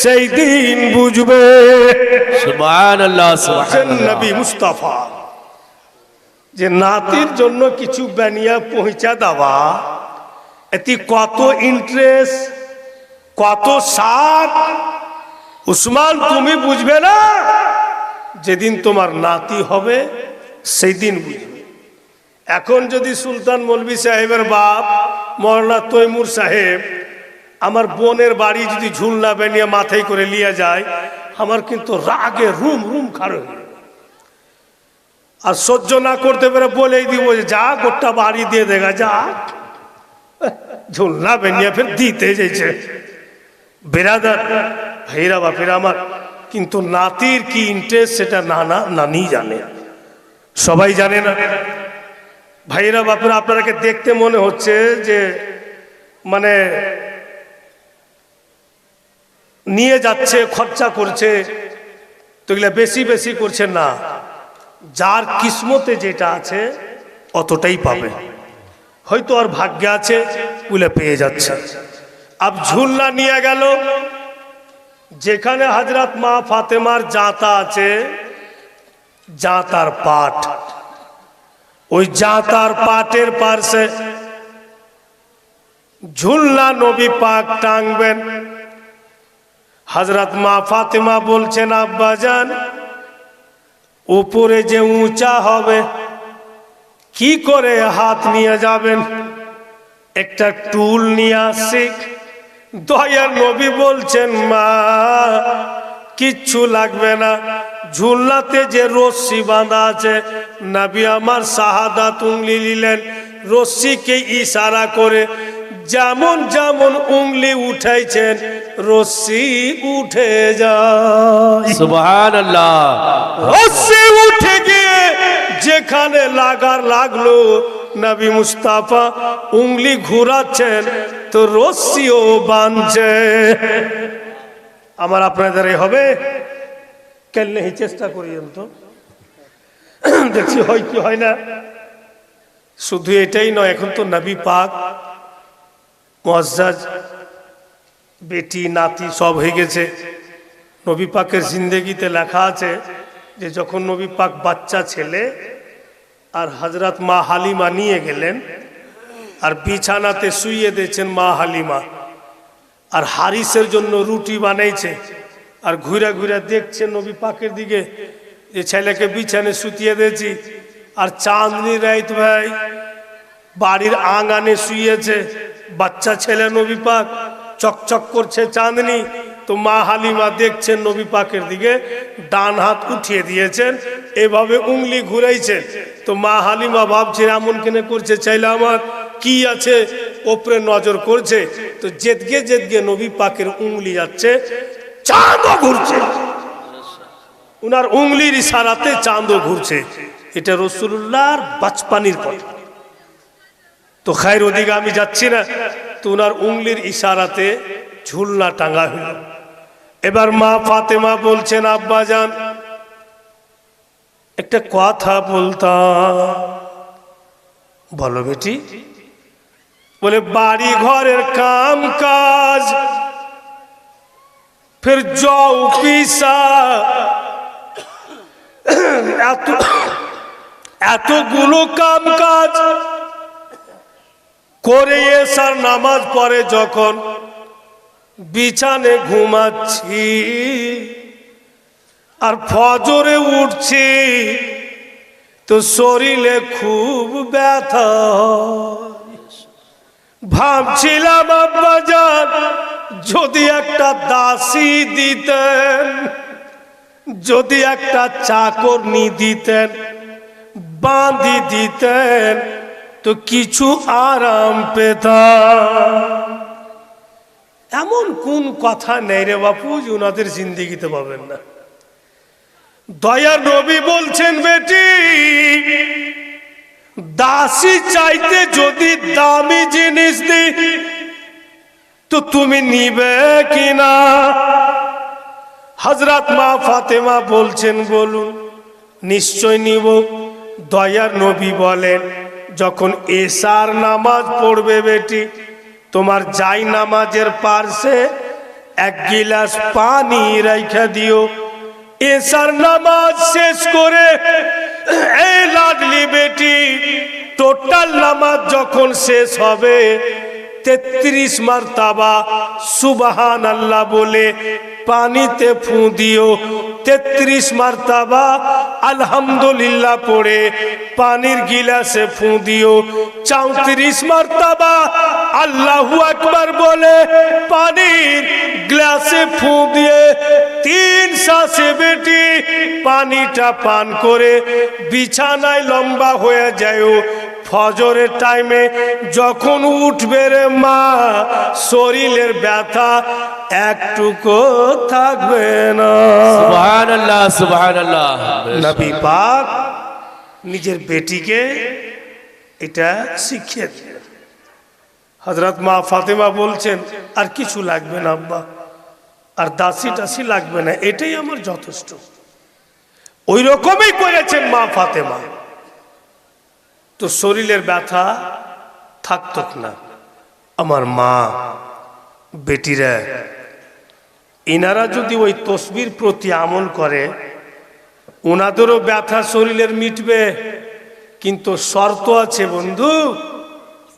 সেই দিন বুঝবে। সুবহানাল্লাহ, সুবহানাল্লাহ। নবী মুস্তাফা যে নাতির জন্য কিছু বানিয়ে পৌঁছা দেওয়া, এতে কত ইন্টারেস্ট, কত সাদ, উসমান তুমি বুঝবে না, যেদিন তোমার নাতি হবে সেই দিন বুঝবে। এখন যদি সুলতান মৌলভী সাহেবের বাপ মৌলানা তৈমুর সাহেব আমার বোনের বাড়ি যদি ঝুলনা বানিয়ে মাথায় করে নিয়ে যায়, আমার কিন্তু রাগে রুম রুম খাড়ো হয়ে, আর সহ্য না করতে পেরে বলেই দিব যে যা গোটা বাড়ি দিয়ে দেখা, যা ঝুলনা বানিয়ে ফের দিতে যাইছে। বেরাদার, ভাইরা বাপেরা আমার, কিন্তু নাতির কি ইন্টারেস্ট সেটা নানা নানি জানে, সবাই জানে না। ভাইরা বাপেরা, আপনারাকে দেখতে মনে হচ্ছে যে মানে নিয়ে যাচ্ছে, খরচা করছে, তো এগুলা বেশি বেশি করছে না, যার কিসমতে যেটা আছে অতটাই পাবে, হয়তো আর ভাগ্যে আছে ওগুলা পেয়ে যাচ্ছে। আব ঝুলনা নিয়ে গেল, যেখানে হযরত মা ফাতেমার জাঁতা আছে, জাঁতার পাট, ওই জাঁতার পাটের পাশে ঝুলনা নবী পাক টাঙবেন। হযরত মা ফাতেমা বলছেন, আব্বাজান উপরে যে উঁচা হবে কি করে হাত নিয়ে যাবেন, একটা টুল নিয়ে আসি। দয়ার নবী বলছেন, মা কিচ্ছু লাগবে না, ঝুলনাতে যে রশ্মি বাঁধা আছে, নবী আমার শাহাদাত উংলি নিলেন, রশ্মিকে ইশারা করে যেমন যেমন উংলি উঠাইছেন রশ্মি উঠে যায়। সুবহানাল্লাহ। রশ্মি উঠে গিয়ে যেখানে লাগার লাগলো, নবী মুস্তাফা উংলি ঘুরাচ্ছেন তো রশ্মিও বাঁধছে। আমার আপনাদের হবে কেন নেই, চেষ্টা করি তো দেখছি হয় কি হয় না। শুধু এটাই নয়, এখন তো নবী পাক মুআজ্জাজ বেটি নাতি সব হয়ে গেছে। নবী পাকের জিন্দেগিতে লেখা আছে যে যখন নবী পাক বাচ্চা ছেলে আর হযরত মা হালিমা নিয়ে গেলেন, আর বিছানাতে শুইয়ে দিয়েছেন মা হালিমা, আর হারিসের জন্য রুটি বানাইছে, আর ঘুরে ঘুরে দেখছে নবী পাকের দিকে যে ছেলেকে বিছানে শুতিয়ে দিয়েছি, আর চাঁদনি রাত ভাই বাড়ির আঙানে শুয়েছে বাচ্চা ছেলে নবী পাক, চকচক করছে চাঁদনি। তো মা হালিমা দেখছেন নবী পাকের দিকে, ডান হাত উঠিয়ে দিয়েছেন, এভাবে উংলি ঘুরাইছেন। তো মা হালিমা ভাবছেন এমন কেনে করছে, চাইলে আমার কি আছে, ওপরে নজর করছে। তো যেদগে যেদগে নবী পাকের উংলি যাচ্ছে, চাঁদও ঘুরছে, উনার উংলির ইশারাতে চাঁদও ঘুরছে। এটা রাসূলুল্লাহর বাচপানির কথা। তো খায়ের ওদিকে আমি যাচ্ছি না, তো উনার উংলির ইশারাতে ঝুলনা টাঙ্গা হইল। এবার মা ফাতেমা বলছেন, আব্বা জান একটা কথা বলতাম। বলো বেটি। বলে বাড়ি ঘরের কাম কাজ, ফির যাও পিসা, এতগুলো কাম কাজ করে এসার নামাজ পড়ে যখন বিছানে ঘুমাচ্ছি আর ফজরে উঠছি, তো শরীরে খুব ব্যথা। ভাবছিলাম আব্বাজান যদি একটা দাসী দিতেন, যদি একটা চাকরনি দিতেন, বাঁধি দিতেন, তো কিছু আরাম পেতাম। এমন কোন কথা নেই রে বাপু যে ওনাদের জিন্দেগিতে পাবেন না। দয়ার নবী বলছেন, বেটি দাসী চাইতে যদি দামি জিনিস দিই তো তুমি নিবে কিনা? হযরত মা ফাতেমা বলছেন, বলুন। নিশ্চয় নিব। দয়ার নবী বলেন, যখন এশার নামাজ পড়বে বেটি, তোমার যাই নামাজের পার্শ্বে এক গিলাস পানি রাইখা দিও। এশার নামাজ শেষ করে এই লাডলি বেটি টোটাল নামাজ যখন শেষ হবে 33 মারতাবা সুবহানাল্লাহ বলে পানিতে ফু দিও। 33 মারতাবা আলহামদুলিল্লাহ পড়ে পানির গিলাসে ফু দিও। 34 মারতাবা আল্লাহু আকবার বলে পানির গ্লাসে ফু দিয়ে 3 শ্বাসে বেটি পানিটা পান করে বিছানায় লম্বা হয়ে যায়। ফজরের টাইমে যখন উঠবে রে মা, শরীরের ব্যথা একটুকু থাকবে না। সুবহানাল্লাহ, সুবহানাল্লাহ। নবী পাক নিজের বেটিকে এটা শিখিয়ে দিলেন। হযরত মা ফাতেমা বলছেন, আর কিছু লাগবে না আব্বা, আর দাসী টাসি লাগবে না, এটাই আমার যথেষ্ট। ওই রকমই করেছেন মা ফাতেমা। তো শরীরের ব্যথা থাকতো না। আমার মা বেটিরা ইনারা যদি ওই তসবির প্রতি আমল করে, ওনাদেরও ব্যথা শরীরের মিটবে, কিন্তু শর্ত আছে বন্ধু,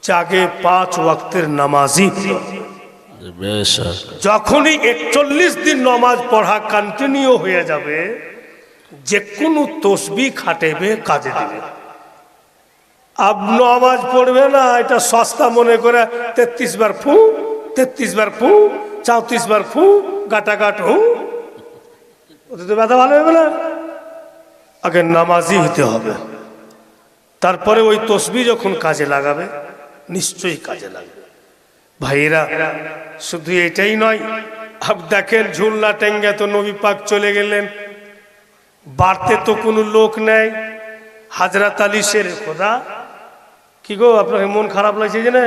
জাগে 5 ওয়াক্তের নামাজি। যখনই 41 দিন নামাজ পড়া কন্টিনিউ হয়ে যাবে, যে কোনো তসবি খাটেবে, কাজে দেবে। আব নামাজ পড়বে না এটা সস্তা মনে করে 33 বার ফু, 33 বার ফু, 34 বার ফু, গাটাগাট হু, ওতে তো ব্যথা ভালো হবে না। আগে নামাজি হতে হবে, তারপরে ওই তসবি যখন কাজে লাগাবে নিশ্চয়ই কাজে লাগবে। ভাইয়েরা শুধু এটাই নয়, আপ দেখেন ঝুলনা টেঙ্গা তো নবী পাক চলে গেলেন, বাড়তে তো কোনো লোক নেই। হযরত আলী শেরে খোদা, কি গো আপনার মন খারাপ লাগছে যে না?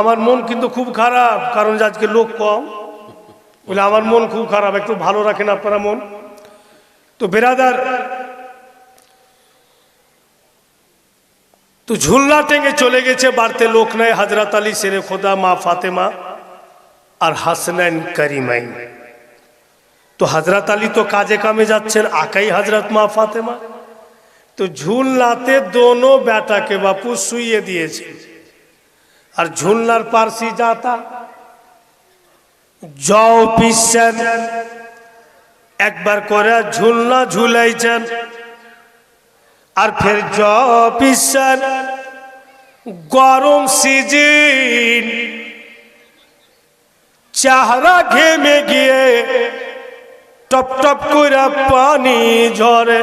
আমার মন কিন্তু খুব খারাপ, কারণ আজকে লোক কম বলে আমার মন খুব খারাপ। একটু ভালো রাখেন আপনারা মন। তো বেরাদার, তো ঝুলনা টেঙ্গে চলে গেছে, বাড়তে লোক নাই। হযরত আলী শেরে খোদা, মা ফাতেমা আর হাসনাইন কারিমাইন। তো হযরত আলী তো কাজে কামে যাচ্ছেন, আকাই হযরত মা ফাতেমা। তো ঝুলনাতে দোনো বেটাকে বাপু শুইয়ে দিয়েছে, আর ঝুলনার পার্সি যাতা যাও পিসছেন, একবার করে ঝুলনা ঝুলাইছেন, আর ফের জপিসার গরম সিজন, চেহারা ঘেমে গিয়ে টপ টপ করে পানি ঝরে।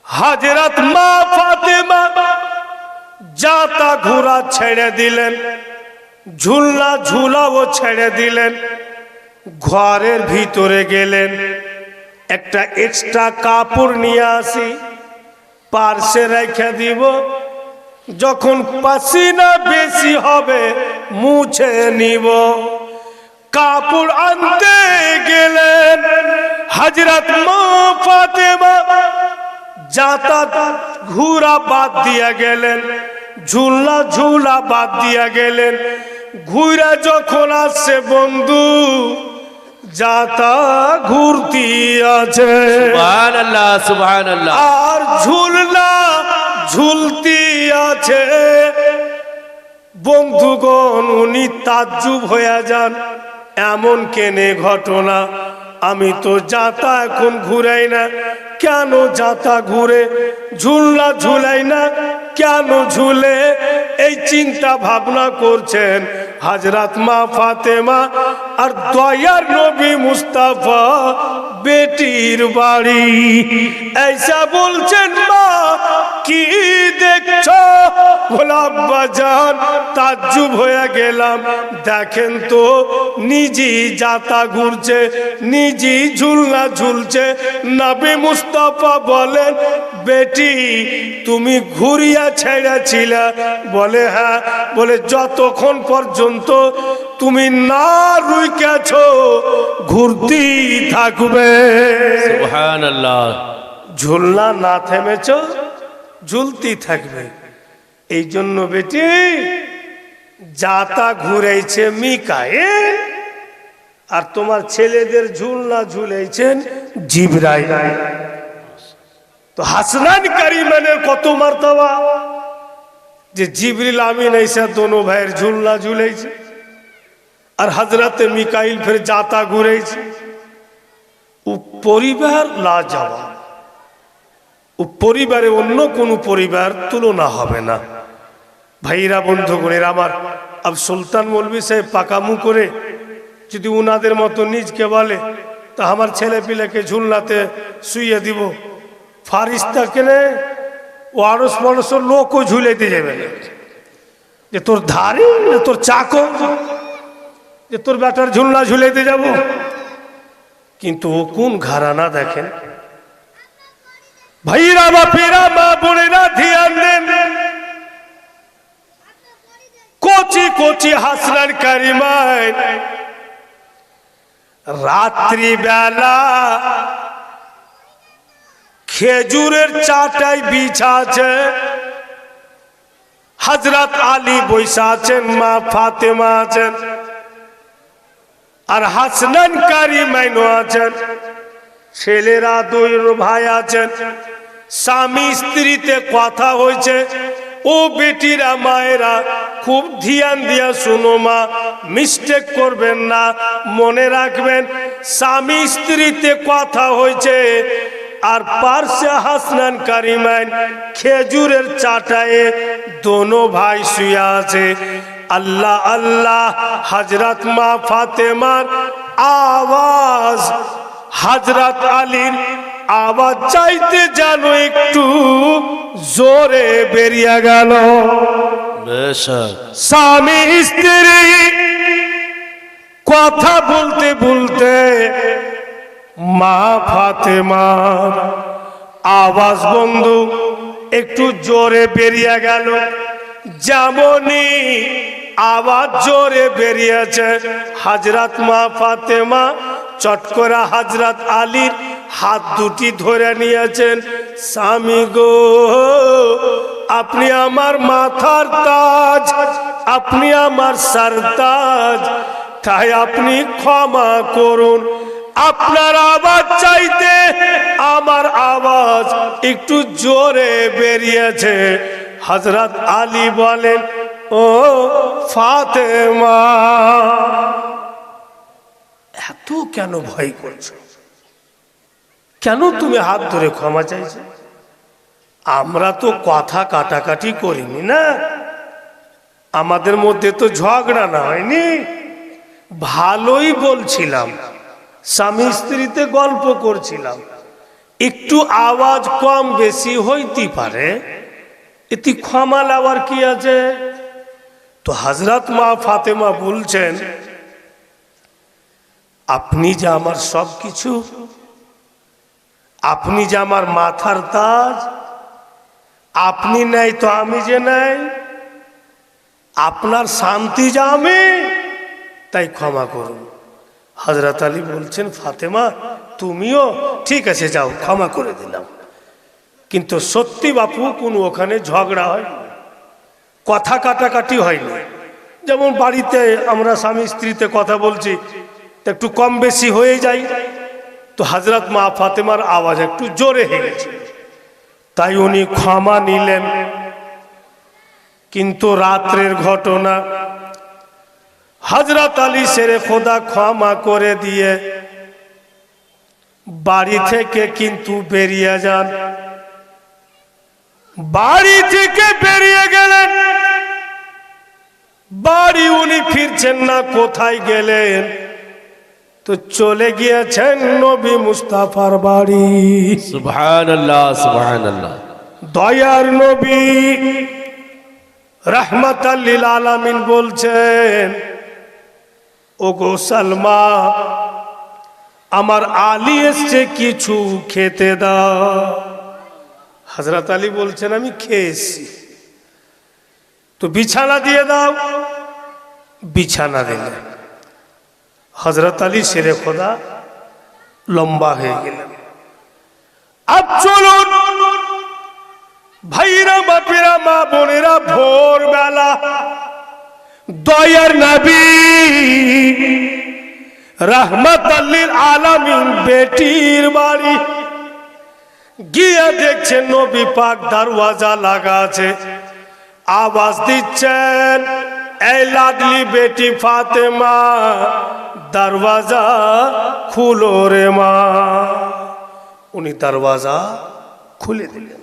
হযরত মা ফাতেমা জাতা ঘোড়া ছেড়ে দিলেন, ঝুলনা ঝুলাও ছেড়ে দিলেন, ঘরের ভিতরে গেলেন। একটা এক্সট্রা কাপড় নিয়ে আসি, পার্সে রেখে দিব, যখন পাসিনা বেশি হবে মুছে নিব। কাপড় আনতে গেলেন হযরত মা ফাতেমা, জাতা ঘুরা বাদ দিয়া গেলেন, ঝুলা ঝুলা বাদ দিয়া গেলেন। ঘুরা যখন আসছে বন্ধু, জাতা ঘুরতি আছে, সুবহানাল্লাহ সুবহানাল্লাহ, আর ঝুলনা ঝুলতি আছে। বন্ধুগণ, উনি তাজ্জুব হয়ে যান, এমন কেনে ঘটনা, আমি তো জাতা এখন ঘুরাই না, কেন জাতা ঘুরে? ঝুলনা ঝুলাই না, কেন ঝুলে? এই চিন্তা ভাবনা করছেন হযরত মা ফাতেমা। আর দয়ার নবী মুস্তাফা বেটির বাড়ি ऐसा বলছেন, মা কি দেখছো? গোলাব্বা জান, তাজ্জুব হয়ে গেলাম, দেখেন তো নিজে জাতা ঘুরছে, নিজে ঝুলনা ঝুলছে। নবী মুস্তাফা বলেন, বেটি তুমি ঘুরিয়া ছেড়েছিলে? বলে হ্যাঁ। বলে যতক্ষণ পর্যন্ত তুমি না রুইকেছ ঘুরতেই থাকবে। সুবহানাল্লাহ। ঝুলনা না থেমেছ, ঝুলতেই থাকবে। এই জন্য বেটি জাতা ঘুরাইছে মিকাইল, আর তোমার ছেলেদের ঝুলনা ঝুলাইছেন জিবরাইল। তো হাসনান কারিমানের কত মার্তবা যে জিবরিল আমিন ऐसा दोनों ভাইয়ের ঝুলনা ঝুলাইছে, আর হযরতে মিকাইল ফের জাতা ঘুরাইছে। ও পরিবার লাজবাব, ও পরিবারে অন্য কোন পরিবার তুলনা হবে না। ভাইরা বন্ধুগণের আমার, আব সুলতান মৌলভী সাহেব পাকামু করে যদি উনাদের মতো নিজকে বলে, তা আমার ছেলে পিলেকে ঝুলনাতে শুইয়ে দিব, ফারিস্তা কেনে ও আড়স মানুষ লোকও ঝুলাইতে যাবে না, যে তোর ধারি তোর চাকো, যে তোর বেটার ঝুলনা ঝুলাইতে যাব। কিন্তু ও কোন ঘরানা দেখেন। ভাইরা বাপেরা, মা বোনেরা ধ্যান দেন, কচি কচি হাসনান কারিমায় রাত্রি বেলা খেজুরের চাটাই বিছা আছে, হযরত আলী বৈশা আছেন, মা ফাতেমা আছেন, আর হাসনান কারিমাইনও আছেন, ছেলেরা দুই ভাই আছেন। স্বামী স্ত্রীতে কথা হয়েছে। ও বেটিরা, মায়েরা খুব ধ্যান দিয়া শুনো, মা মিস্টেক করবেন না, মনে রাখবেন স্বামী স্ত্রীতে কথা হয়েছে, আর পার্শ্বে হাসনান কারিমাইন খেজুরের চাটায়ে দোনো ভাই শুয়ে আছে। আল্লাহ আল্লাহ, হযরত মা ফাতেমার আওয়াজ হযরত আলীর আওয়াজ চাইতে যেন একটু জোরে বেরিয়ে গেল। বেশক স্বামী স্ত্রী কথা বলতে বলতে মা ফাতেমার আওয়াজ বন্ধু একটু জোরে বেরিয়ে গেল। যেমনই আওয়াজ জোরে বেরিয়েছে, হযরত মা ফাতেমা চট করে হযরত আলীর হাত দুটি ধরে নিয়েছেন। স্বামী গো, আপনি আমার মাথার তাজ, আপনি আমার সরতাজ, তাই আপনি ক্ষমা করুন। আপনার আওয়াজ চাইতে আমার আওয়াজ একটু জোরে বেরিয়েছে। হযরত আলী বলেন, ও ফাতেমা, এত কেন ভয় করছো? কেন তুমি হাত ধরে ক্ষমা চাইছো? আমরা তো কথা কাটাকাটি করিনি না, আমাদের মধ্যে তো ঝগড়া না হয়নি, ভালোই বলছিলাম, স্বামী স্ত্রীতে গল্প করছিলাম, একটু আওয়াজ কম বেশি হইতে পারে, এতে ক্ষমা লাওয়ার কি আছে? তো হযরত মা ফাতেমা বলছেন, আপনি যে আমার সব কিছু, আপনি যে আমার মাথার তাজ, আপনি নাই তো আমি যে নাই, আপনার শান্তি যে আমি, তাই ক্ষমা করুন। হযরত আলী বলছেন, ফাতেমা তুমিও ঠিক আছে, যাও, ক্ষমা করে দিলাম। কিন্তু সত্যি বাপু, কোনো ওখানে ঝগড়া হয়, কথা কাটাকাটি হয়নি। যেমন বাড়িতে আমরা স্বামী স্ত্রীতে কথা বলছি, একটু কম বেশি হয়ে যায়, তো হযরত মা ফাতেমার আওয়াজ একটু জোরে হয়ে গেছে, তাই উনি ক্ষমা নিলেন। কিন্তু রাত্রের ঘটনা, হযরত আলী শেরে খোদা ক্ষমা করে দিয়ে বাড়ি থেকে কিন্তু বেরিয়ে যান। বাড়ি থেকে বেরিয়ে গেলেন, বাড়ি উনি ফিরছেন না, কোথায় গেলেন? তো চলে গিয়েছেন নবী মুস্তাফার বাড়ি। সুবহানাল্লাহ, সুবহানাল্লাহ। দয়ার নবী রাহমাতাল লিল আলামিন বলছেন, ওগো সালমা, আমার আলী এসছে, কিছু খেতে দাও। হযরত আলী বলছেন, আমি খেয়েছি। তো বিছানা দিয়ে দাও। বিছানা দিলেন। হযরত আলী শেরে খোদা লম্বা হয়ে গেলেন। আব চলুন ভাইরা, বাপেরা, মা বোনেরা, ভোরবেলা দয়ার নবী রাহমাতাল লিল আলামিন বেটির বাড়ি গিয়ে দেখছেন নবী পাক দরওয়াজা লাগা আছে, আওয়াজ দিচ্ছেন, এই লাডলি বেটি ফাতেমা, দরওয়াজা খুলো রে মা। উনি দরওয়াজা খুলে দিলেন।